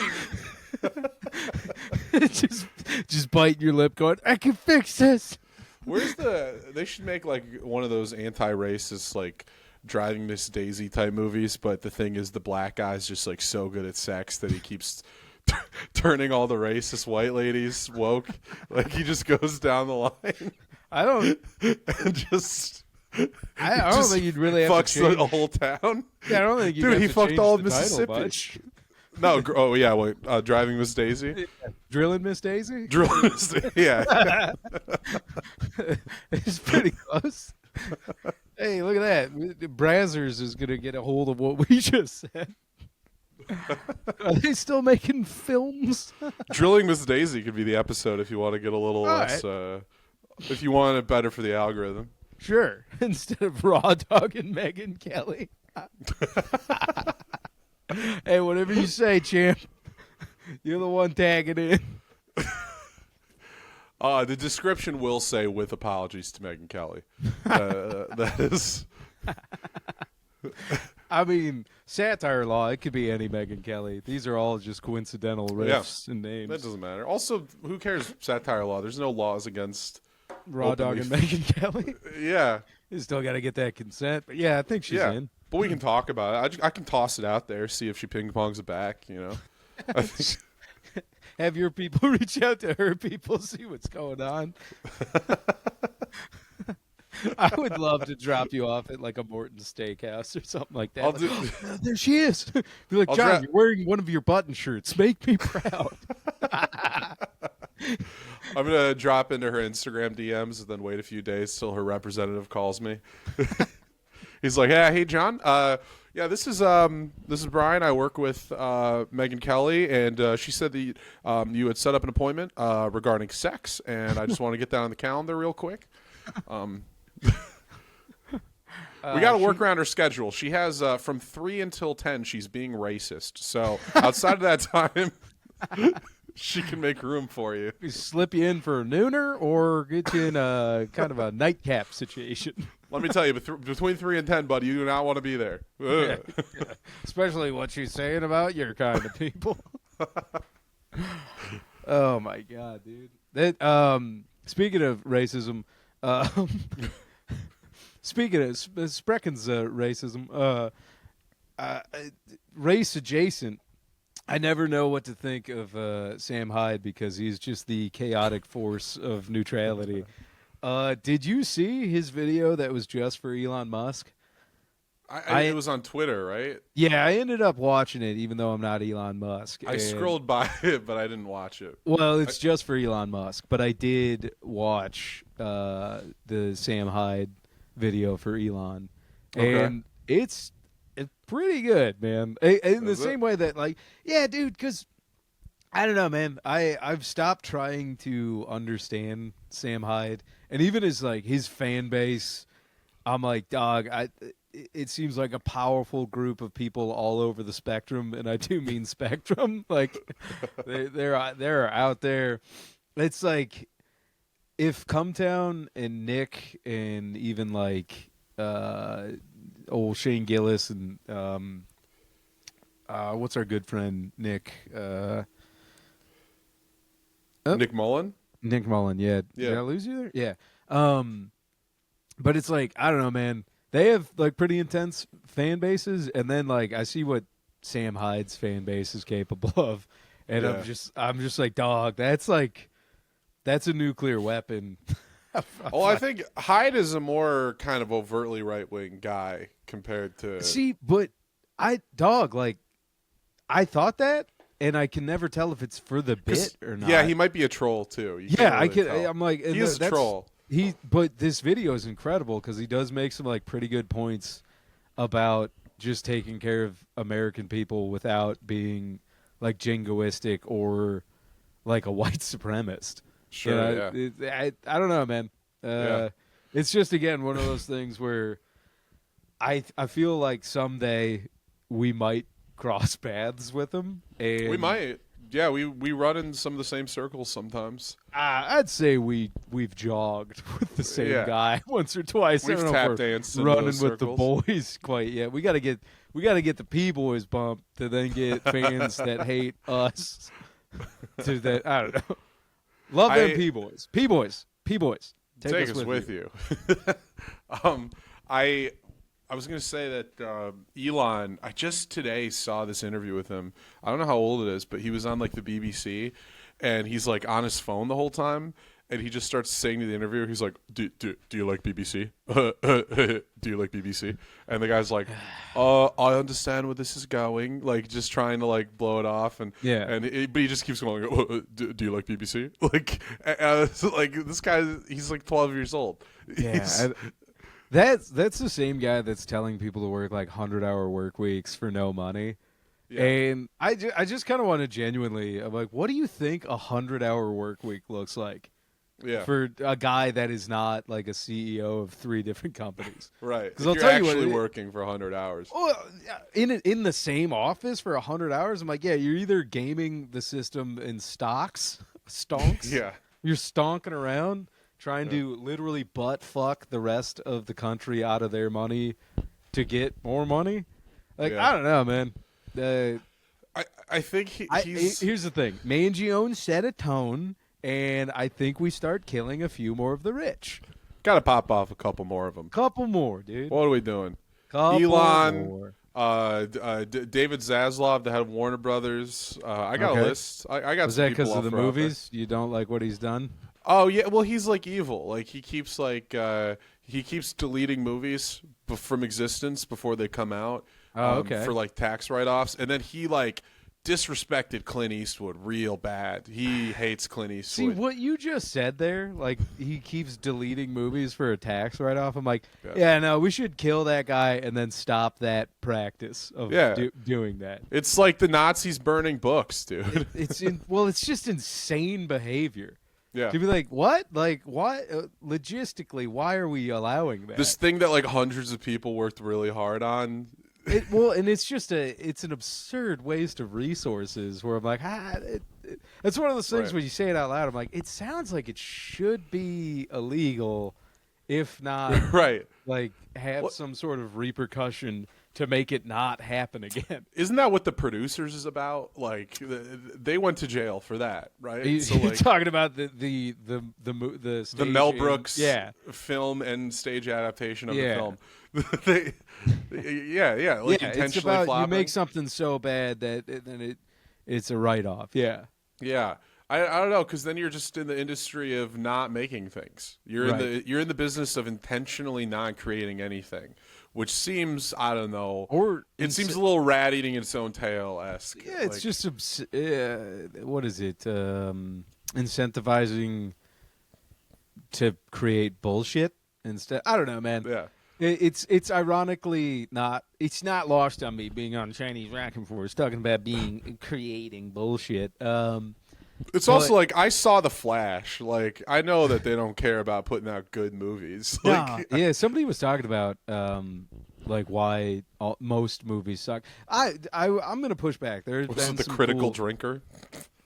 just biting your lip, going, "I can fix this." Where's they should make like one of those anti-racist like Driving Miss Daisy type movies, but the thing is the black guy's just like so good at sex that he keeps turning all the racist white ladies woke. Like he just goes down the line. I don't and just I don't just think you'd really have fucks to change. the whole town. Yeah, I don't think you'd Dude, have he to fucked change all of the title Mississippi. much. No, oh yeah, wait, Driving Miss Daisy. Drilling Miss Daisy? Drilling Miss Daisy. Yeah. It's pretty close. Hey, look at that. Brazzers is going to get a hold of what we just said. Are they still making films? Drilling Miss Daisy could be the episode if you want to get a little All less. If you want it better for the algorithm. Sure. Instead of Raw Dog and Megyn Kelly. Hey, whatever you say, champ. You're the one tagging in. The description will say with apologies to Megyn Kelly. That is. I mean, satire law, it could be any Megyn Kelly. These are all just coincidental riffs and names. That doesn't matter. Also, who cares? Satire law. There's no laws against Raw Dog and Megyn Kelly. Yeah. You still got to get that consent. But yeah, I think she's in. But we can talk about it. I can toss it out there, see if she ping pongs it back. You know. I think. Have your people reach out to her people, see what's going on. I would love to drop you off at like a Morton's Steakhouse or something like that. There she is. Be like, John, you're wearing one of your button shirts. Make me proud. I'm gonna drop into her Instagram DMs and then wait a few days till her representative calls me. He's like, "Yeah, hey John. Yeah, this is Brian. I work with Megyn Kelly, and she said that you had set up an appointment regarding sex, and I just want to get that on the calendar real quick." We got to work around her schedule. She has from 3 until 10. She's being racist. So outside of that time, she can make room for you. Slip you in for a nooner or get you in a kind of a nightcap situation. Let me tell you, between 3 and 10, buddy, you do not want to be there. Yeah. Especially what she's saying about your kind of people. Oh my god, dude. That speaking of racism, speaking of Sprecken's racism, race adjacent. I never know what to think of Sam Hyde because he's just the chaotic force of neutrality. Did you see his video that was just for Elon Musk? It was on Twitter, right? Yeah, I ended up watching it, even though I'm not Elon Musk. I scrolled by it, but I didn't watch it. Well, it's just for Elon Musk, but I did watch the Sam Hyde video for Elon, and it's pretty good, man. In the same way that, like, yeah, dude, because I don't know, man. I've stopped trying to understand Sam Hyde, and even his fan base. I'm like, dog, it seems like a powerful group of people all over the spectrum, and I do mean spectrum. Like they're out there. It's like if Cumtown and Nick and even like old Shane Gillis and what's our good friend Nick? Nick Mullen? Nick Mullen, yeah. Did I lose you there? Yeah. But it's like, I don't know, man. They have like pretty intense fan bases, and then like I see what Sam Hyde's fan base is capable of, and I'm just like, dog, that's a nuclear weapon. Well, I think Hyde is a more kind of overtly right wing guy compared to but I thought that, and I can never tell if it's for the bit or not. Yeah, he might be a troll too. I can. I'm like, he is a troll. But this video is incredible because he does make some like pretty good points about just taking care of American people without being like jingoistic or like a white supremacist. Sure, I don't know, man. Yeah. It's just again one of those things where I feel like someday we might cross paths with him. And We might. Yeah, we run in some of the same circles sometimes. I'd say we've jogged with the same Yeah. guy once or twice. We've I don't know tap if we're danced in running those with the circles. boys quite yet. We gotta get the P boys bumped to then get fans that hate us. To that I don't know. Love them P boys. P boys. Take us with you. I was going to say that Elon, I just today saw this interview with him. I don't know how old it is, but he was on like the BBC, and he's like on his phone the whole time, and he just starts saying to the interviewer, he's like, do you like BBC? Do you like BBC? And the guy's like, I understand where this is going, like just trying to like blow it off, and Yeah. but he just keeps going, do you like BBC? Like, like this guy, he's like 12 years old. Yeah. That's the same guy that's telling people to work like 100-hour work weeks for no money. Yeah. And I just kind of want to genuinely, I'm like, what do you think a 100-hour work week looks like Yeah. for a guy that is not like a CEO of 3 different companies? Right. Because If I'll you're tell you actually what, working for 100 hours. well, in the same office for 100 hours, I'm like, yeah, you're either gaming the system in stonks, Yeah. you're stonking around trying to literally butt fuck the rest of the country out of their money to get more money. Like, Yeah. I don't know, man. I think he's Here's the thing. Mangione set a tone, and I think we start killing a few more of the rich. got to pop off a couple more of them. Couple more, dude. What are we doing? Couple Elon, more. David Zaslav, the head of Warner Brothers. I got Okay. a list. I got Was some that people because of I'll the throw out there. movies? You don't like what he's done? Oh yeah, well he's like evil. Like he keeps deleting movies from existence before they come out. Oh, okay. For like tax write-offs, and then he like disrespected Clint Eastwood real bad. He hates Clint See, Eastwood. what you just said there, like he keeps deleting movies for a tax write-off. I'm like, Yeah. yeah, no, we should kill that guy and then stop that practice of Yeah. doing that. It's like the Nazis burning books, dude. It's just insane behavior. Yeah. To be like, what? Like, what? Logistically, why are we allowing that? This thing that like hundreds of people worked really hard on. And it's an absurd waste of resources. Where I'm like, it's one of those things Right. when you say it out loud. I'm like, it sounds like it should be illegal, if not Right. like have What- some sort of repercussion to make it not happen again. Isn't that what the producers is about? Like they went to jail for that, right? You're like talking about the the staging. Mel Brooks yeah. film and stage adaptation of Yeah. the film. Like Yeah, it's intentionally about flopping. you make something so bad that then it's a write-off. Yeah. Yeah, I don't know, because then you're just in the industry of not making things. You're Right. in the business of intentionally not creating anything, which seems, I don't know, Or it seems a little rat eating its own tail esque. yeah, it's just what is it? Incentivizing to create bullshit instead. I don't know, man. yeah. It's ironically not. It's not lost on me being on Chinese Rockin' Force talking about creating bullshit. It's also like I saw The Flash. Like I know that they don't care about putting out good movies. Like yeah, somebody was talking about like why most movies suck. I'm gonna push back. There's was been it the some critical cool- drinker?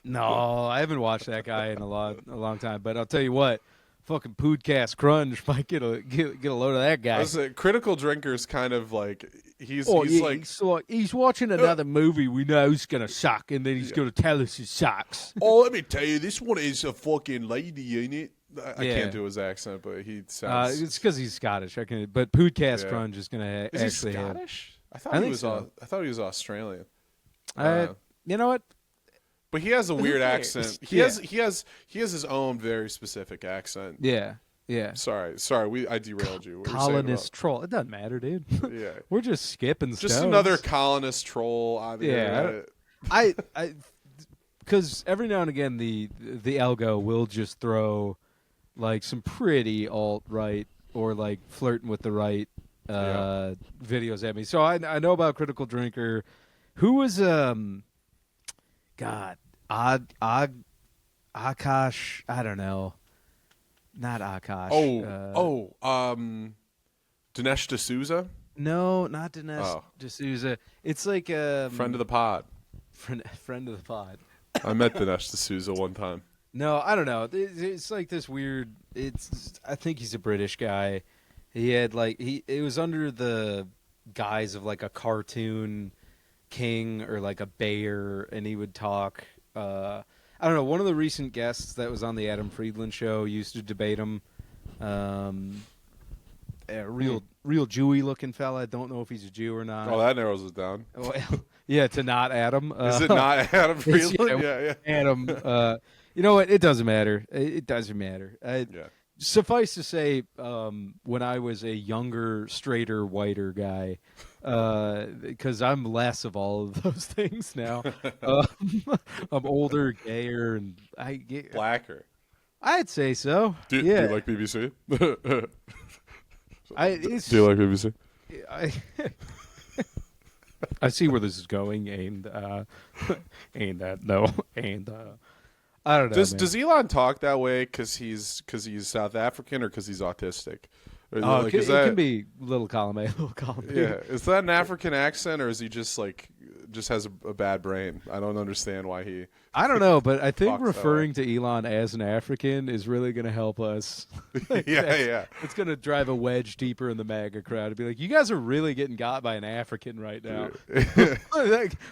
No, I haven't watched that guy in a long time. But I'll tell you what, fucking Podcast Crunch might get a load of that guy. Critical drinker's kind of like he's yeah, like he's watching another movie we know is gonna suck, and then he's gonna tell us it sucks. oh, let me tell you, this one is a fucking lady in it. I Yeah. can't do his accent, but he sounds. It's because he's Scottish. But Podcast Yeah. Crunch is gonna Is he actually have. Scottish? I I thought he think was. so. I thought he was Australian. You know what? But he has a weird cares? accent. Yeah. He has his own very specific accent. Yeah. Sorry. I derailed you. What were you saying Colonist troll. It doesn't matter, dude. about- Yeah. We're just skipping Just stones. another colonist troll on the Yeah, internet. I because every now and again the algo will just throw like some pretty alt right or like flirting with the right videos at me. So I know about Critical Drinker. Who was God, Akash? I don't know. Not Akash. Dinesh D'Souza, No, not Dinesh D'Souza. It's like friend of the pod. friend of the pod. I met Dinesh D'Souza one time. No, I don't know. It's like this weird. I think he's a British guy. He had like it was under the guise of like a cartoon king or like a bear, and he would talk. I don't know. One of the recent guests that was on the Adam Friedland show used to debate him. A real Jewy looking fella. Don't know if he's a Jew or not. Oh, that narrows it down. Well, yeah, to not Adam. Is it not Adam Friedland? Yeah. Adam. You know what? It doesn't matter. It doesn't matter. Suffice to say, when I was a younger, straighter, whiter guy, because I'm less of all of those things now. I'm older, gayer, and Blacker. I'd say so. Do you like BBC? Do Do you like BBC? I see where this is going, and no, and I don't know. Does Elon talk that way because he's South African or because he's autistic? Or it can be little column A, little column B. Yeah, is that an African accent or is he just has a bad brain? I don't understand why he. I don't know, but I think referring to Elon as an African is really going to help us. Yeah. It's going to drive a wedge deeper in the MAGA crowd to be like, you guys are really getting got by an African right now.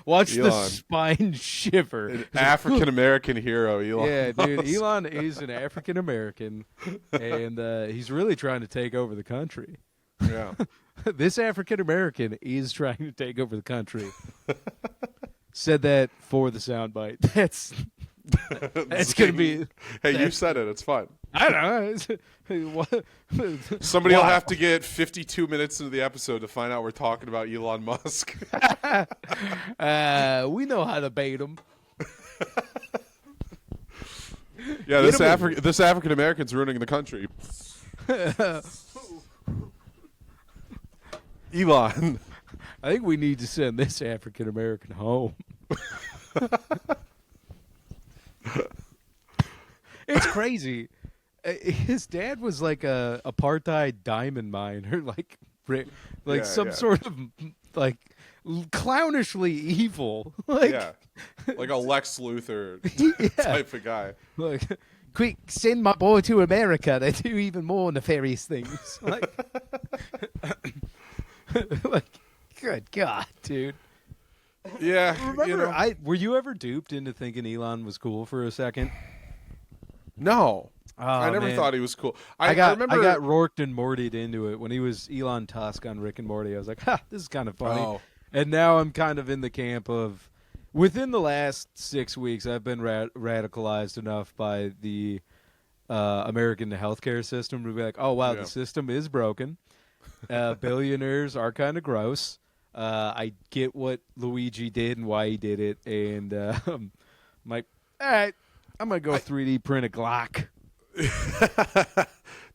Watch Elon. the spine shiver. An African American hero, Elon. Yeah, dude. Elon is an African American, and he's really trying to take over the country. Yeah. This African American is trying to take over the country. Said that for the soundbite. That's going to be. Hey, you said it. It's fine. I don't know. Somebody will have to get 52 minutes into the episode to find out we're talking about Elon Musk. We know how to bait him. Yeah, this African American's ruining the country. Elon. I think we need to send this African American home. It's crazy. His dad was like a apartheid diamond miner, sort of like clownishly evil. Like a Lex Luthor type of guy. Like, quick, send my boy to America. They do even more nefarious things. Like, good God, dude. Yeah. Remember, were you ever duped into thinking Elon was cool for a second? No. Oh, I never thought he was cool. I got remember... Rourked and Morty'd into it when he was Elon Tusk on Rick and Morty. I was like, this is kind of funny. Oh. And now I'm kind of in the camp of, within the last 6 weeks, I've been radicalized enough by the American healthcare system to be like, oh, wow, the system is broken. Billionaires are kind of gross. I get what Luigi did and why he did it, and I'm like, all right, I'm gonna go 3D print a Glock.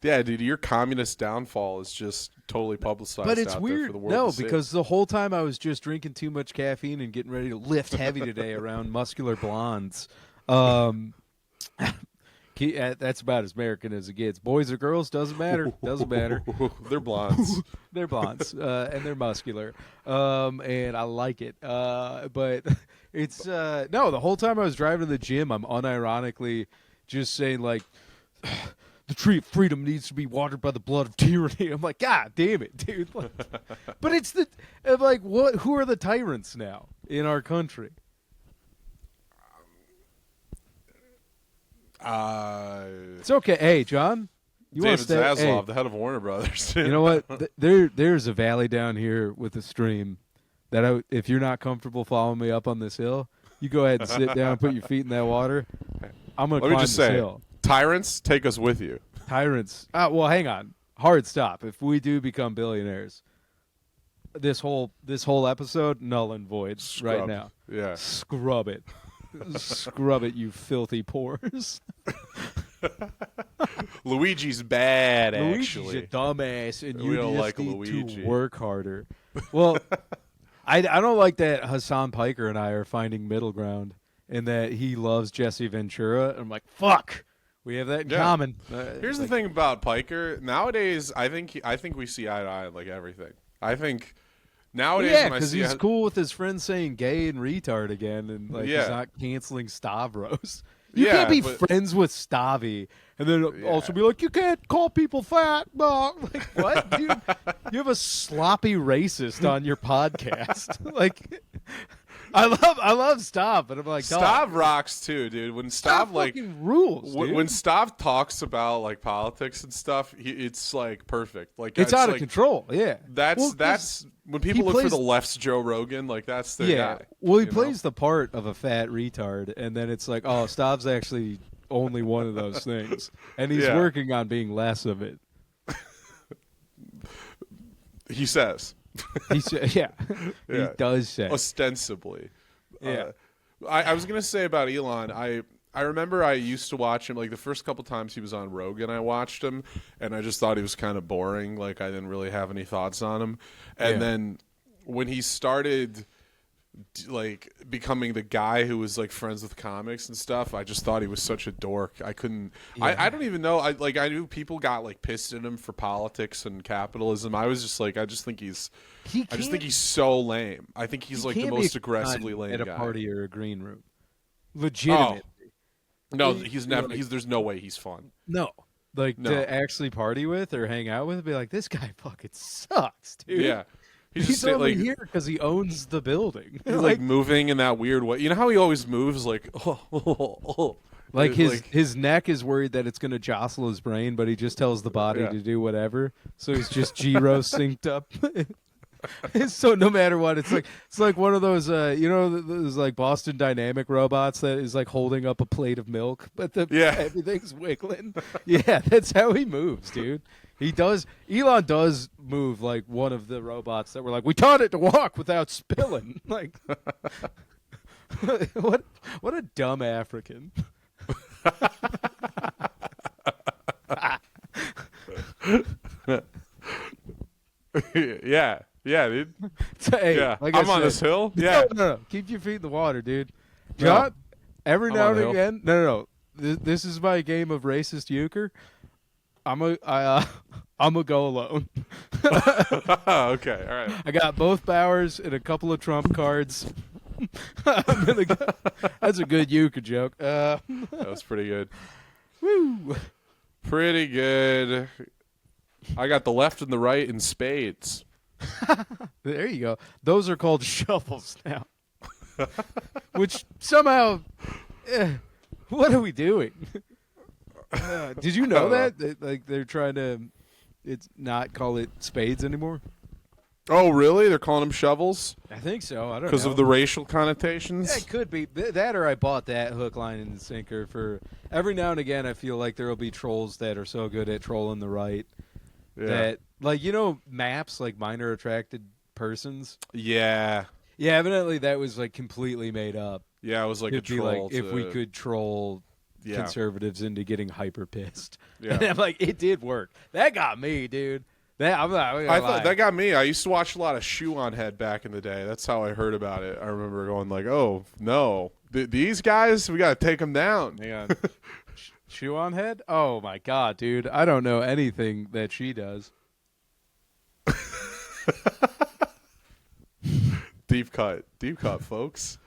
Yeah, dude, your communist downfall is just totally publicized. But it's out weird, there for the world to see. because the whole time I was just drinking too much caffeine and getting ready to lift heavy today around muscular blondes. That's about as American as it gets. Boys or girls, doesn't matter. Doesn't matter. They're blondes. They're blondes, and they're muscular, and I like it. But it's no. The whole time I was driving to the gym, I'm unironically just saying like, the tree of freedom needs to be watered by the blood of tyranny. I'm like, God damn it, dude. Like, but it's what? Who are the tyrants now in our country? It's okay. Hey, John, you want David to stay? Zaslav, Hey, the head of Warner Brothers. you know what? There's a valley down here with a stream that if you're not comfortable following me up on this hill, you go ahead and sit down, put your feet in that water. I'm gonna Let me climb just this say, hill. tyrants, take us with you. Tyrants. Well, hang on. Hard stop. If we do become billionaires, this whole episode null and void right now. Yeah. Scrub it. Scrub it, you filthy pores. Luigi's bad, Luigi's actually. a dumbass, and We you don't just like need Luigi. to work harder. Well, I don't like that Hassan Piker and I are finding middle ground, and that he loves Jesse Ventura. I'm like, fuck, we have that in Yeah. common. Here's the thing about Piker. Nowadays, I think we see eye to eye on, like, everything. I think nowadays yeah, when I because see he's cool with his friends saying gay and retard again, and like Yeah. he's not canceling Stavros. You Yeah, can't be but- friends with Stavi and then also be like, you can't call people fat. Blah. Like, what, dude? You have a sloppy racist on your podcast. Like, I love Stav, but I'm like, Stav rocks too, dude. When Stav like fucking rules, dude. when Stav talks about like politics and stuff, it's like perfect. Like it's out of like, control. Yeah, That's Well, that's when people look for the left's Joe Rogan. Like that's their yeah. guy. Well, he you know? plays the part of a fat retard, and then it's like, oh, Stav's actually only one of those things, and he's Yeah. working on being less of it. He says. He yeah, he Yeah. does say. Ostensibly. Yeah. I was gonna say about Elon. I remember I used to watch him like the first couple times he was on Rogan. I watched him, and I just thought he was kind of boring. Like I didn't really have any thoughts on him. And Yeah. then when he started like becoming the guy who was like friends with comics and stuff, I just thought he was such a dork. I couldn't. I don't even know. I knew people got like pissed at him for politics and capitalism. I was just like, I just think he's so lame. I think he's like the can't be most a aggressively cunt lame at a guy. party or a green room. Legitimately. No, He- he's you know, never. like- There's no way he's fun. No. Like No. to actually party with or hang out with, be like, this guy fucking sucks, dude. Yeah, He's just only like here because he owns the building. he's like moving in that weird way. You know how he always moves like Like Like- his neck is worried that it's going to jostle his brain, but he just tells the body Yeah. to do whatever. So he's just gyro synced up. So no matter what, it's like one of those those like Boston Dynamic robots that is like holding up a plate of milk, but Yeah. everything's wiggling. Yeah, that's how he moves, dude. He does. Elon does move like one of the robots that were like, we taught it to walk without spilling. Like, what a dumb African. yeah, dude. Hey, Yeah, like I I'm on said- this hill. Yeah, No. Keep your feet in the water, dude. John, every I'm now on and the hill. again. No. This is my game of racist euchre. I'm a go alone. okay, all right. I got both Bowers and a couple of Trump cards. I'm gonna go. That's a good euchre joke. That was pretty good. Woo. Pretty good. I got the left and the right in spades. There you go. Those are called shovels now. Which somehow, what are we doing? Did you know that? Like they're trying to, it's not call it spades anymore. Oh, really? They're calling them shovels I think so. I don't know because of the racial connotations. Yeah, it could be that, or I bought that hook, line, and sinker for every now and again. I feel like there will be trolls that are so good at trolling the right that, like, maps like minor attracted persons. yeah. Yeah, evidently that was like completely made up. Yeah, it was like It'd a be troll. like if we could troll Yeah. conservatives into getting hyper pissed. Yeah. And I'm like, it did work. That got me, dude. I'm not gonna I lie. thought that got me. I used to watch a lot of Shoe on Head back in the day. That's how I heard about it. I remember going like, "Oh no, these guys, we got to take them down." Hang on. Shoe on head? Oh my god, dude. I don't know anything that she does. Deep cut, folks.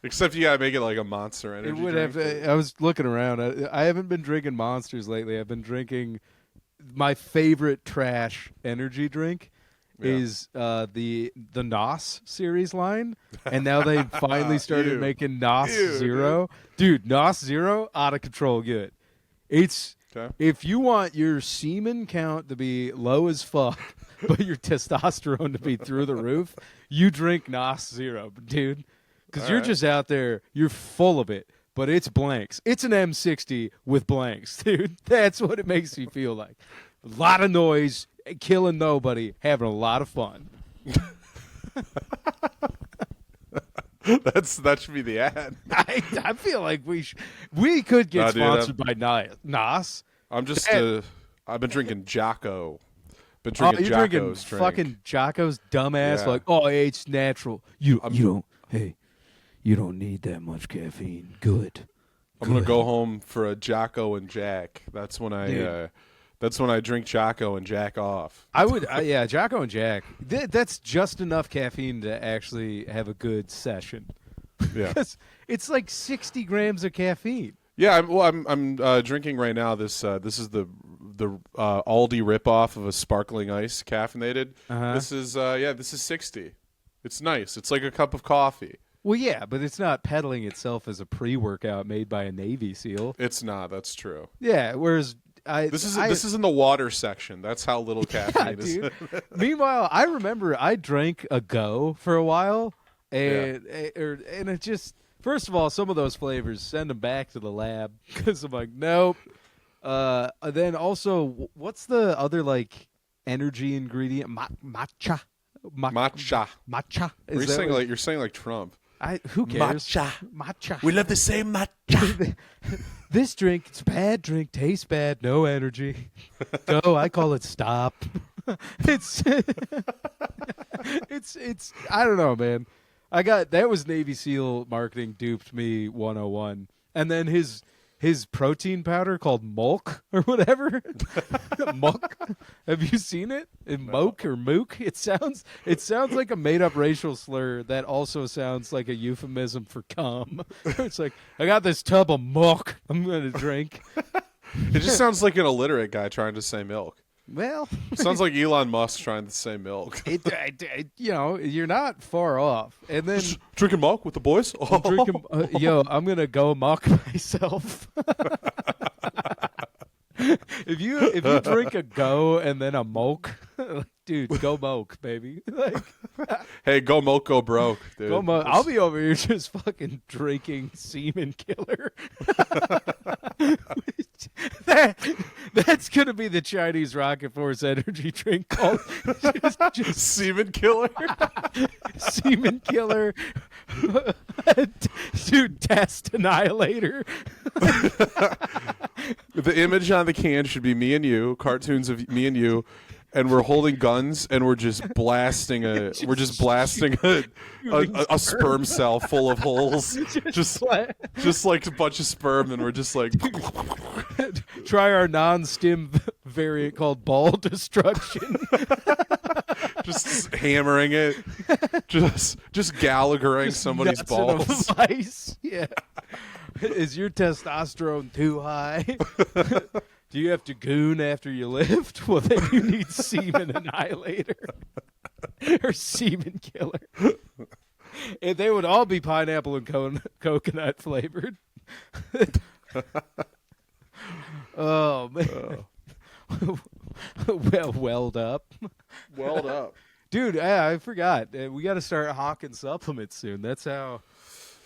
Except you gotta make it like a Monster Energy. It would drink. have. I was looking around. I haven't been drinking Monsters lately. I've been drinking my favorite trash energy drink Yeah. is the NOS series line, and now they finally started Ew. making NOS Ew, Zero. Dude, NOS Zero, out of control good. It's Okay. if you want your semen count to be low as fuck, but your testosterone to be through the roof, you drink NOS Zero, dude. Because you're Alright. just out there, you're full of it, but it's blanks. It's an M60 with blanks, dude. That's what it makes you feel like. A lot of noise, killing nobody, having a lot of fun. That should be the ad. I feel like we could get Dude, sponsored by Nas. I'm just I've been drinking Jocko. Been Oh, drinking you're drinking Jocko's drink. fucking Jocko's dumbass. Yeah. Like, oh, hey, it's natural. You don't. Hey, you don't need that much caffeine. Good. I'm gonna go home for a Jocko and Jack. That's when I drink Jocko and jack off. I would, yeah, Jocko and Jack. That's just enough caffeine to actually have a good session. Yeah. Because it's like 60 grams of caffeine. Yeah, I'm drinking right now. This is the Aldi ripoff of a sparkling ice caffeinated. This is 60. It's nice. It's like a cup of coffee. Well, yeah, but it's not peddling itself as a pre-workout made by a Navy SEAL. It's not. That's true. Yeah, whereas This is in the water section. That's how little caffeine is. Dude. Meanwhile, I remember I drank a Go for a while, and it just, first of all, some of those flavors, send them back to the lab because I'm like, nope. Then also, what's the other like energy ingredient? Matcha. Matcha. Matcha. You're saying like Trump. Who cares? Matcha. We love the same matcha. This drink, it's a bad drink, tastes bad, no energy. Go, I call it stop. it's I don't know, man. That was Navy SEAL marketing duped me 101. And then his protein powder called Mulk or whatever. Mulk. Have you seen it? Moke or Mook? It sounds like a made up racial slur that also sounds like a euphemism for cum. It's like, I got this tub of milk I'm gonna drink. It just sounds like an illiterate guy trying to say milk. Well, Sounds like Elon Musk trying to say milk. you're not far off. And then Drinking milk with the boys. I'm drinking, I'm gonna go mock myself. If you drink a Go and then a Moke, dude, go Moke, baby. Like, Hey, go milk, go broke, dude. go Moke. I'll be over here just fucking drinking Semen Killer. That's gonna be the Chinese Rocket Force energy drink called just Semen killer. Semen Killer. Dude, Test Annihilator. The image on the can should be me and you, cartoons of me and you, and we're holding guns and we're just blasting a sperm cell full of holes. Just like a bunch of sperm, and we're just like Try our non-stim variant called ball destruction. just hammering it, just Gallaghering somebody's Nuts in a balls. vice. Yeah. Is your testosterone too high? Do you have to goon after you lift? Well, then you need Semen Annihilator or Semen Killer. And they would all be pineapple and coconut flavored. Oh, man. Well, welled up. Welled up. Dude, I forgot. We got to start hawking supplements soon. That's how.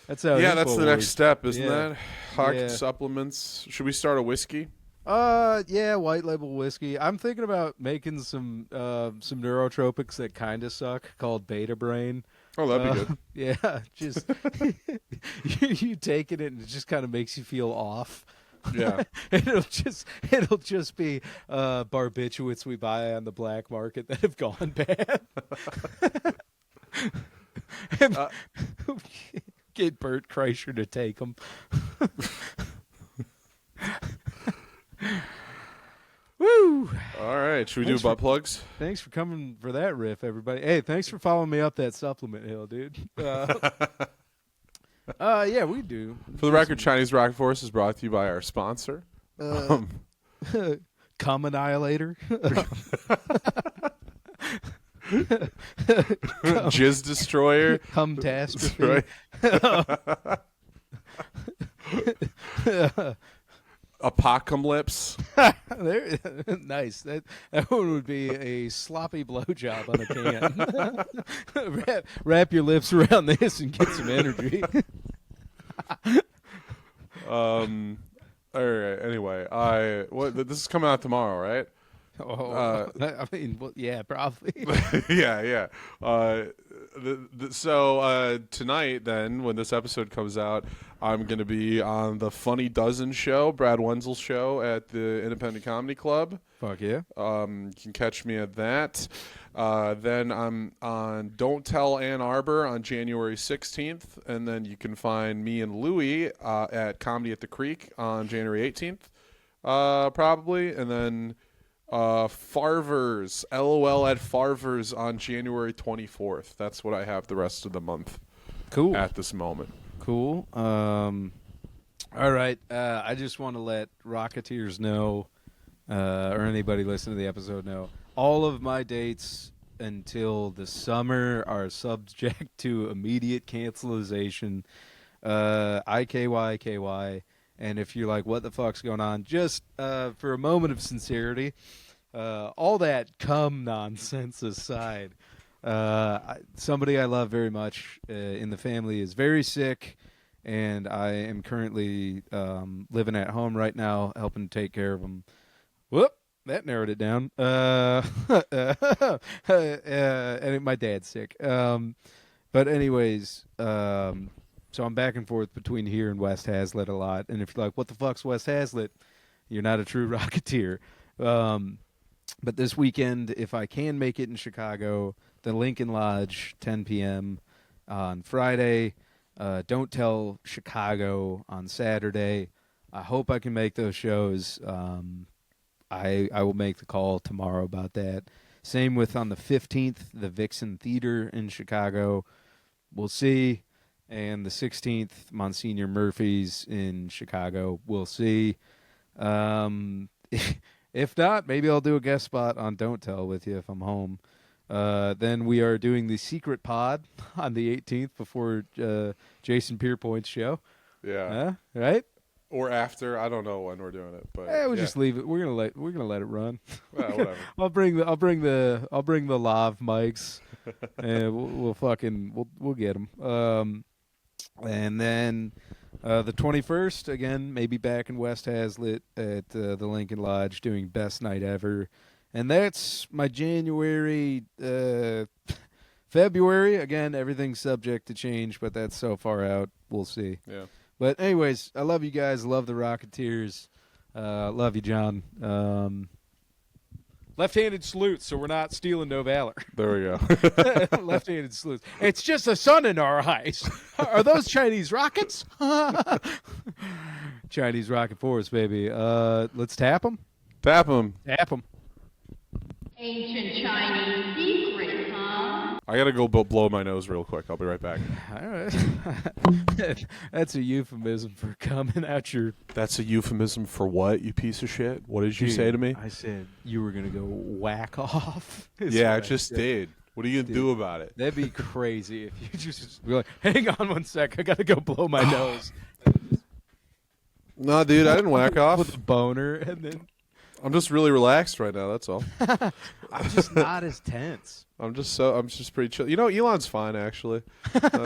Yeah, that's the next step, isn't Yeah. that? Hawk Yeah. supplements. Should we start a whiskey? Yeah, white label whiskey. I'm thinking about making some neurotropics that kind of suck called Beta Brain. Oh, that'd be good. Yeah, just you taking it and it just kind of makes you feel off. Yeah. it'll just be barbiturates we buy on the black market that have gone bad. Get Bert Kreischer to take them. Woo! All right. Should we do butt plugs? Thanks for coming for that riff, everybody. Hey, thanks for following me up that supplement hill, dude. Yeah, we do. For the record, Chinese Rocket Force is brought to you by our sponsor. Cum Annihilator. Jizz Destroyer. Cumtastrophe. Apocalypse. There, nice. That one would be a sloppy blowjob on a can. wrap your lips around this and get some energy. All right. Anyway, this is coming out tomorrow, right? I mean, well, yeah, probably. yeah. So tonight, then, when this episode comes out, I'm going to be on the Funny Dozen show, Brad Wenzel's show at the Independent Comedy Club. Fuck yeah. You can catch me at that. Then I'm on Don't Tell Ann Arbor on January 16th. And then you can find me and Louie at Comedy at the Creek on January 18th, probably. And then Farvers, LOL at Farvers on January 24th. That's what I have the rest of the month. Cool. At this moment. Cool. All right. I just want to let Rocketeers know, or anybody listening to the episode know, all of my dates until the summer are subject to immediate cancelization. IKY. And if you're like, what the fuck's going on? Just for a moment of sincerity, all that cum nonsense aside, somebody I love very much in the family is very sick, and I am currently living at home right now, helping take care of him. Whoop, that narrowed it down. And my dad's sick. But anyways, so I'm back and forth between here and West Hazlitt a lot. And if you're like, what the fuck's West Hazlitt? You're not a true Rocketeer. But this weekend, if I can make it in Chicago, the Lincoln Lodge, 10 p.m. on Friday. Don't Tell Chicago on Saturday. I hope I can make those shows. I will make the call tomorrow about that. Same with on the 15th, the Vixen Theater in Chicago. We'll see. And the 16th, Monsignor Murphy's in Chicago. We'll see. If not, maybe I'll do a guest spot on Don't Tell with you if I'm home. Then we are doing the Secret Pod on the 18th before Jason Pierpoint's show. Yeah. Right? Or after. I don't know when we're doing it, but we'll just leave it. We're gonna let it run. Well, whatever. I'll bring the lav mics, and we'll get them. And then the 21st, again, maybe back in West Hazlitt at the Lincoln Lodge doing Best Night Ever. And that's my January. February, again, everything's subject to change, but that's so far out. We'll see. Yeah. But anyways, I love you guys. Love the Rocketeers. Love you, John. Left-handed salute, so we're not stealing no valor. There we go. Left-handed salute. It's just the sun in our eyes. Are those Chinese rockets? Chinese rocket force, baby. Let's tap them. Tap them. Tap them. Ancient Chinese secret, huh? I gotta go blow my nose real quick. I'll be right back. All right. That's a euphemism for coming out your... That's a euphemism for what, you piece of shit? What did you say to me? I said you were going to go whack off. Yeah, I just did. What are you going to do about it? That'd be crazy if you just be like, hang on one sec, I got to go blow my nose. No, dude, I didn't whack off. With a boner, and then... I'm just really relaxed right now, that's all. I'm just not as tense. I'm just pretty chill. You know, Elon's fine, actually. He's a lot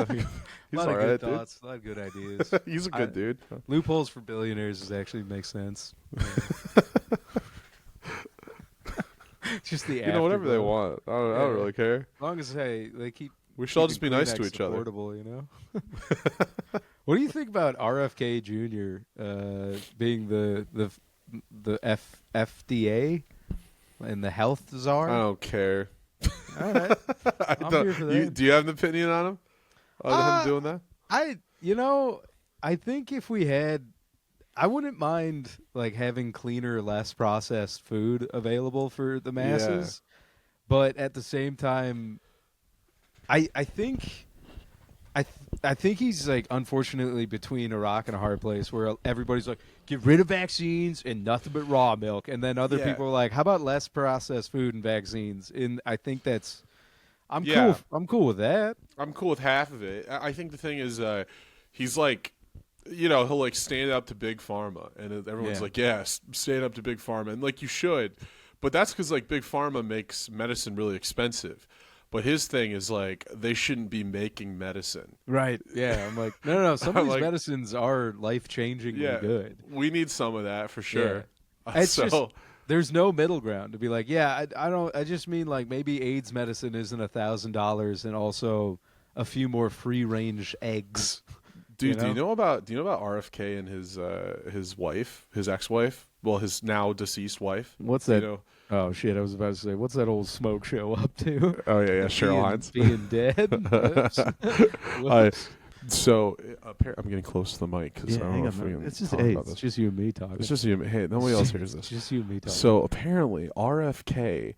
all of right, good thoughts, a lot of good ideas. He's a good dude. Loopholes for billionaires actually makes sense. Just the whatever they want. I don't really care. As long as they keep. We should all just be nice to each other. You know. What do you think about RFK Jr. Being the FDA and the health czar? I don't care. All right. I'm here for that. Do you have an opinion on him? On him doing that? I think if we had, I wouldn't mind like having cleaner, less processed food available for the masses. Yeah. But at the same time, I think he's like unfortunately between a rock and a hard place where everybody's like, get rid of vaccines and nothing but raw milk, and then other people are like, how about less processed food and vaccines? And I think that's cool. I'm cool with that. I'm cool with half of it. I think the thing is, he's like, he'll like stand up to big pharma, and everyone's like, stand up to big pharma, and like you should, but that's because like big pharma makes medicine really expensive. But his thing is like they shouldn't be making medicine. Right. Yeah. I'm like, no. Some of these medicines are life-changingly good. We need some of that for sure. Yeah. It's just, There's no middle ground to be like, yeah, I don't. I just mean like maybe AIDS medicine isn't $1,000 and also a few more free range eggs. Dude, do you know about RFK and his wife, his ex-wife? Well, his now deceased wife. What's that? You know? Oh shit! I was about to say, what's that old smoke show up to? Oh yeah, Cheryl Hines being dead. Whoops. So I'm getting close to the mic because I don't know if we can It's just talk hey, about it's this. just you and me talking. It's just you. Hey, nobody else hears this. It's just you and me talking. So apparently, RFK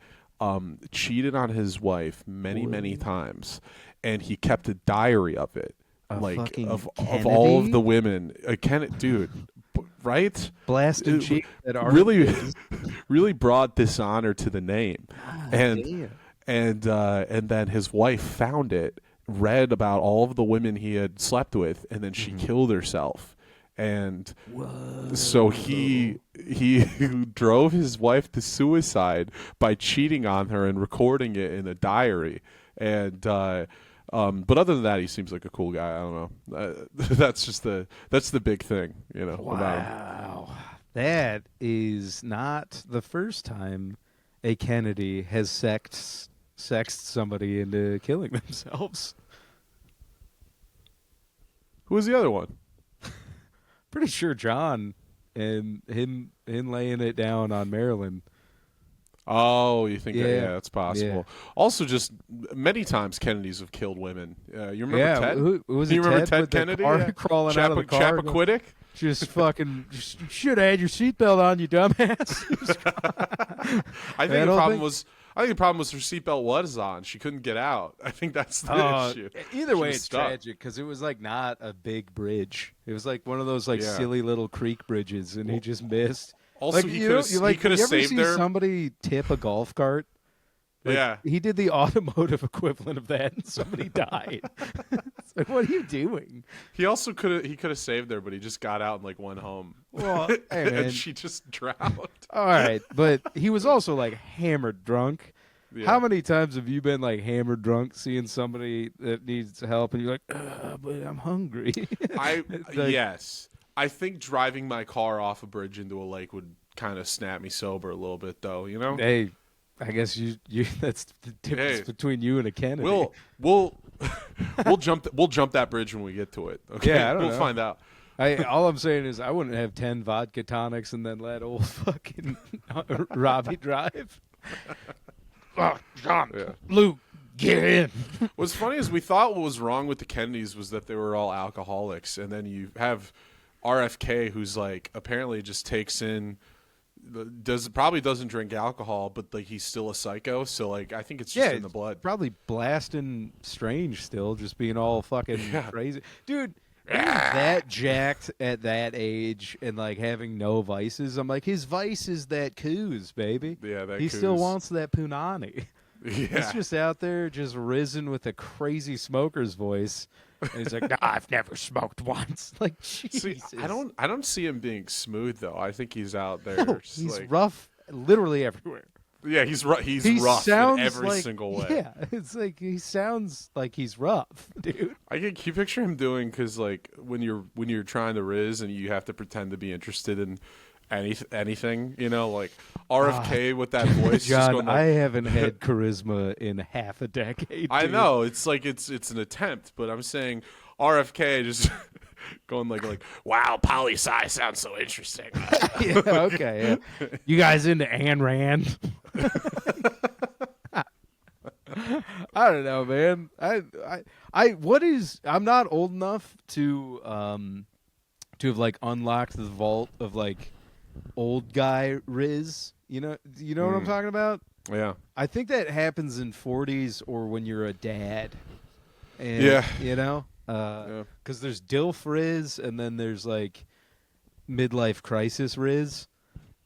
cheated on his wife many times, and he kept a diary of it, of all of the women. Dude, right? Blasted cheek that really brought dishonor to the name, and then his wife found it, read about all of the women he had slept with, and then she killed herself. And so he drove his wife to suicide by cheating on her and recording it in a diary. And but other than that, he seems like a cool guy. I don't know. That's the big thing, you know. Wow, that is not the first time a Kennedy has sexed somebody into killing themselves. Who was the other one? Pretty sure John and him laying it down on Maryland. Oh, you think that? Yeah. Yeah, that's possible. Yeah. Also, just many times Kennedys have killed women. You remember Ted? Who was it? You remember Ted with Kennedy? The car crawling out of the car. Chappaquiddick? Just fucking. You should have had your seatbelt on, you dumbass. I think the problem was her seatbelt was on. She couldn't get out. I think that's the issue. Either way, was it's stuck. tragic because it was like not a big bridge. It was like one of those like silly little creek bridges, and he just missed. Also, like, he could have saved her. Somebody tip a golf cart. Like, he did the automotive equivalent of that, and somebody died. It's like, what are you doing? He also could have saved her, but he just got out and like went home. Well, hey, man. And she just drowned. All right, but he was also like hammered drunk. Yeah. How many times have you been like hammered drunk, seeing somebody that needs help, and you're like, but I'm hungry. Yes. I think driving my car off a bridge into a lake would kind of snap me sober a little bit, though. You know? Hey, I guess you that's the difference between you and a Kennedy. We'll jump that bridge when we get to it. Okay, yeah, we'll find out. All I'm saying is I wouldn't have 10 vodka tonics and then let old fucking Robbie drive. Oh, John, Luke, get in. What's funny is we thought what was wrong with the Kennedys was that they were all alcoholics, and then you have RFK, who's like apparently just takes in. Probably doesn't drink alcohol, but like he's still a psycho. So like I think it's just in the blood. Probably blasting strange still, just being all fucking crazy, dude. He was that jacked at that age and like having no vices. I'm like, his vice is that coos, baby. Yeah, that he coos. still wants that punani. Yeah. He's just out there, just risen with a crazy smoker's voice. And he's like, "No, I've never smoked once." Like, Jesus. See, I don't see him being smooth though. I think he's out there. No, he's rough, literally everywhere. Yeah, he's rough in every single way. Yeah, it's like he sounds like he's rough, dude. I can picture him doing because like when you're trying to riz and you have to pretend to be interested in anything, you know, like RFK with that voice. John, just going like, I haven't had charisma in half a decade. I dude. know it's like it's an attempt, but I'm saying RFK just going like, wow, poli sci sounds so interesting. Yeah, okay. Yeah. You guys into Ayn Rand? I don't know, man. I'm not old enough to have like unlocked the vault of like old guy Riz. You know what I'm talking about? Yeah. I think that happens in 40s or when you're a dad. And, yeah. You know? Because there's DILF Riz and then there's like midlife crisis Riz.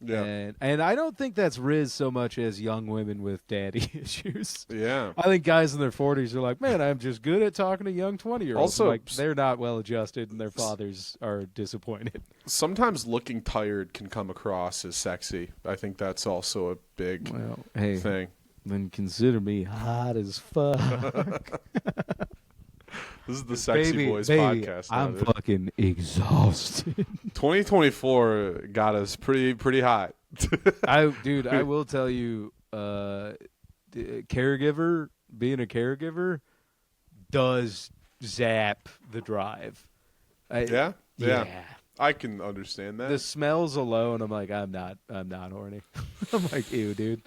Yeah. And I don't think that's Riz so much as young women with daddy issues. Yeah. I think guys in their 40s are like, man, I'm just good at talking to young 20-year-olds. Also, like, they're not well adjusted and their fathers are disappointed. Sometimes looking tired can come across as sexy. I think that's also a big thing. Then consider me hot as fuck. This is the Sexy Boys baby, podcast. I'm fucking exhausted. 2024 got us pretty hot. I will tell you, caregiver, being a caregiver does zap the drive. Yeah? Yeah. I can understand that. The smells alone, I'm like, I'm not horny. I'm like, ew, dude.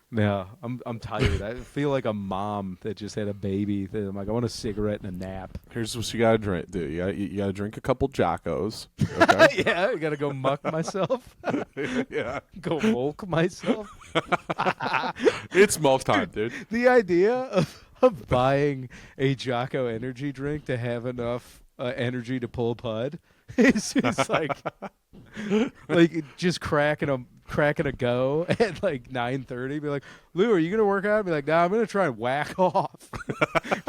No, I'm tired. I feel like a mom that just had a baby. I'm like, I want a cigarette and a nap. Here's what you gotta drink, dude. You gotta drink a couple Jackos. Okay? Yeah, I gotta go muck myself. Yeah. Go mulk myself. It's milk time, dude. The idea of buying a Jocko energy drink to have enough energy to pull Pud is like just cracking a go at like 9:30. Be like, Lou, are you gonna work out? Be like, nah, I'm gonna try and whack off.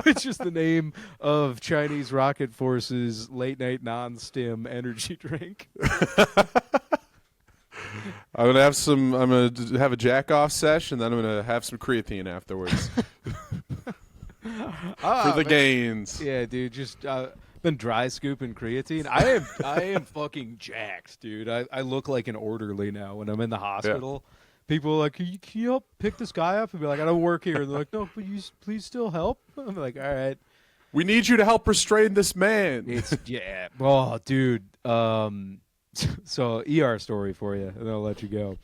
It's just the name of Chinese Rocket Force's late night non-stim energy drink. I'm gonna have a jack off sesh, and then I'm gonna have some creatine afterwards for the gains. Yeah, dude, just been dry scooping creatine. I am fucking jacked, dude. I look like an orderly now when I'm in the hospital. Yeah. People are like, can you help pick this guy up? And be like, I don't work here. And they're like, no, but you please still help. I'm like, all right. We need you to help restrain this man. Yeah. Oh, dude. So ER story for you, and I'll let you go.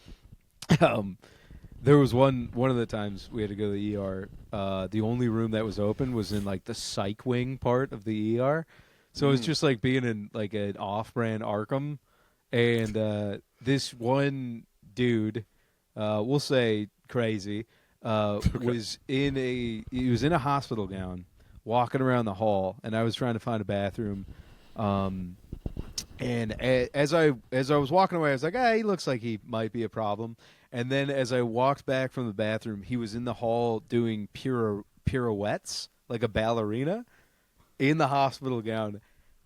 There was one of the times we had to go to the ER. The only room that was open was in like the psych wing part of the ER. So it was just like being in like an off-brand Arkham, and this one dude, we'll say crazy, was in a hospital gown, walking around the hall, and I was trying to find a bathroom. And as I was walking away, I was like, he looks like he might be a problem. And then as I walked back from the bathroom, he was in the hall doing pirouettes like a ballerina in the hospital gown.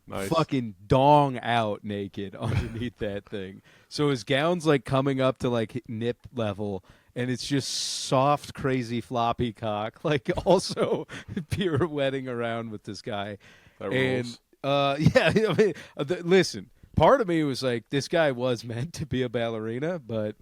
Nice. Fucking dong out naked underneath that thing. So his gown's like coming up to like nip level, and it's just soft, crazy floppy cock, like also pirouetting around with this guy. That rules. Yeah, I mean, listen, part of me was like, this guy was meant to be a ballerina, but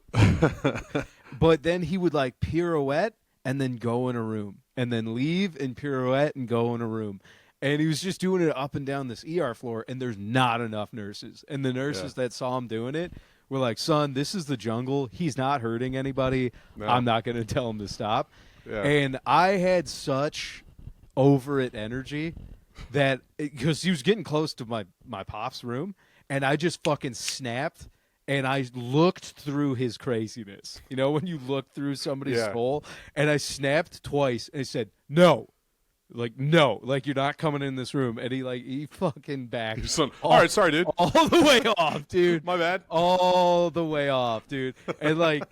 then he would like pirouette and then go in a room, and then leave and pirouette and go in a room. And he was just doing it up and down this ER floor, and there's not enough nurses. And the nurses that saw him doing it were like, son, this is the jungle. He's not hurting anybody. No. I'm not going to tell him to stop. Yeah. And I had such over it energy that because he was getting close to my pop's room, and I just fucking snapped, and I looked through his craziness. You know, when you look through somebody's soul, and I snapped twice, and I said, no. Like, no, like, you're not coming in this room. And he fucking backed. All right, sorry, dude. All the way off, dude. My bad. All the way off, dude. And, like,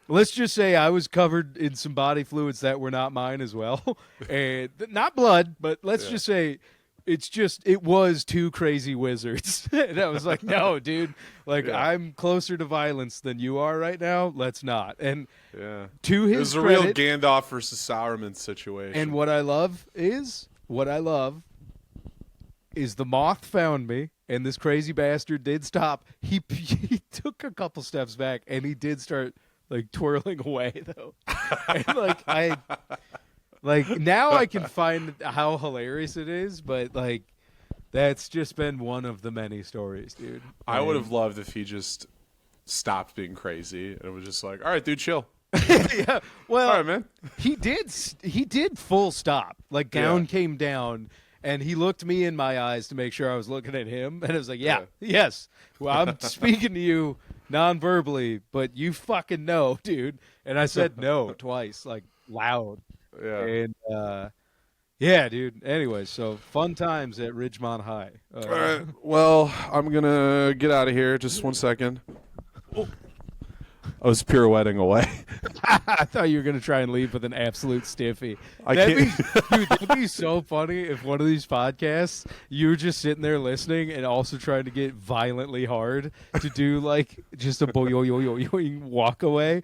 let's just say I was covered in some body fluids that were not mine as well. And not blood, but let's just say it was two crazy wizards. And I was like, no, dude. Like, I'm closer to violence than you are right now. Let's not. And to his it was a credit, real Gandalf versus Sauron situation. And what I love is the moth found me, and this crazy bastard did stop. He took a couple steps back, and he did start like twirling away though. And now I can find how hilarious it is, but like that's just been one of the many stories, dude. I would have loved if he just stopped being crazy and it was just like, all right, dude, chill. Yeah, well, all right, man. He did full stop. Like gown came down, and he looked me in my eyes to make sure I was looking at him, and I was like, yes, well, I'm speaking to you non-verbally, but you fucking know, dude. And I said no twice, like loud. Yeah. And yeah, dude. Anyway, so fun times at Ridgemont High. All right. Well, I'm gonna get out of here. Just 1 second. Oh. I was pirouetting away. I thought you were going to try and leave with an absolute stiffy. That'd be so funny if one of these podcasts, you were just sitting there listening and also trying to get violently hard to do like just a walk away.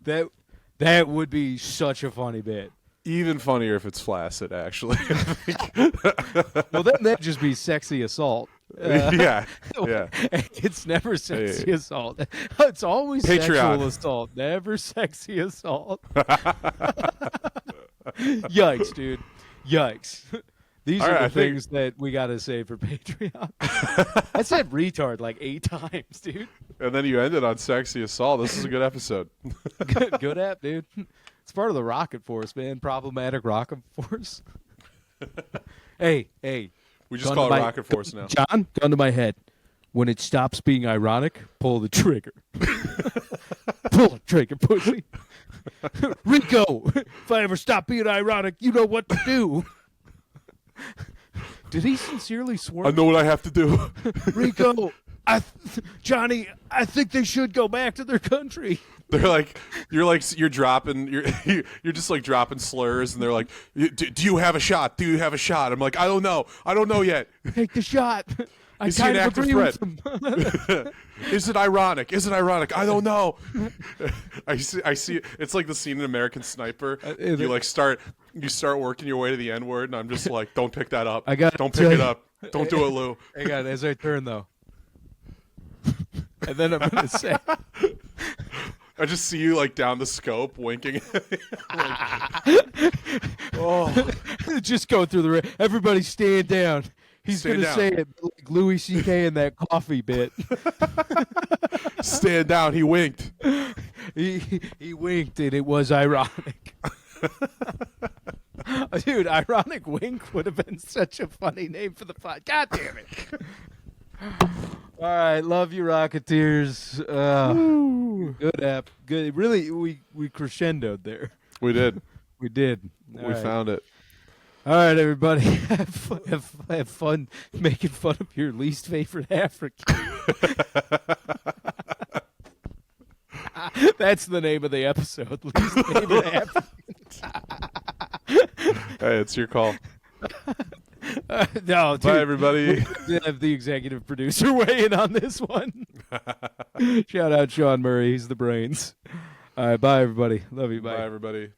That would be such a funny bit. Even funnier if it's flaccid, actually. Well, then that'd just be sexy assault. Yeah, yeah. It's never sexy assault. It's always Patreon. sexual assault, never sexy assault. Yikes, dude. Yikes. These All are right, the I think- things that we got to say for Patreon. I said retard like 8 times, dude. And then you ended on sexy assault. This is a good episode. Good app, dude. It's part of the rocket force, man. Problematic rocket force. Hey. We just Gun call to it my- Rocket Force now. John, gun to my head. When it stops being ironic, pull the trigger. Pull the trigger, pussy. Rico, if I ever stop being ironic, you know what to do. Did he sincerely swear? I know what I have to do. Rico, Johnny, I think they should go back to their country. They're like, you're dropping, you're just like dropping slurs, and they're like, do you have a shot? Do you have a shot? I'm like, I don't know yet. Take the shot. I Is he an kind of active agree with threat? him. Is it ironic? I don't know. I see. It's like the scene in American Sniper. You like start working your way to the N word, and I'm just like, don't pick that up. Don't pick it up. Don't do it, Lou. Hang on, as I turn though, and then I'm gonna say, I just see you like down the scope winking. Oh, just go through the. Everybody stand down. He's Stand gonna down. say it like Louis C.K. in that coffee bit. stand down. He winked. He winked and it was ironic. Dude, ironic wink would have been such a funny name for the pod. God damn it. All right, love you, Rocketeers. Good app. Good. Really, we crescendoed there. We did. We did. All We right. found it. All right, everybody. Have fun making fun of your least favorite African. That's the name of the episode. Least favorite African. Hey, it's your call. No, dude. Bye, everybody. We have the executive producer weigh in on this one. Shout out Sean Murray. He's the brains. All right, bye, everybody. Love you. Bye, everybody.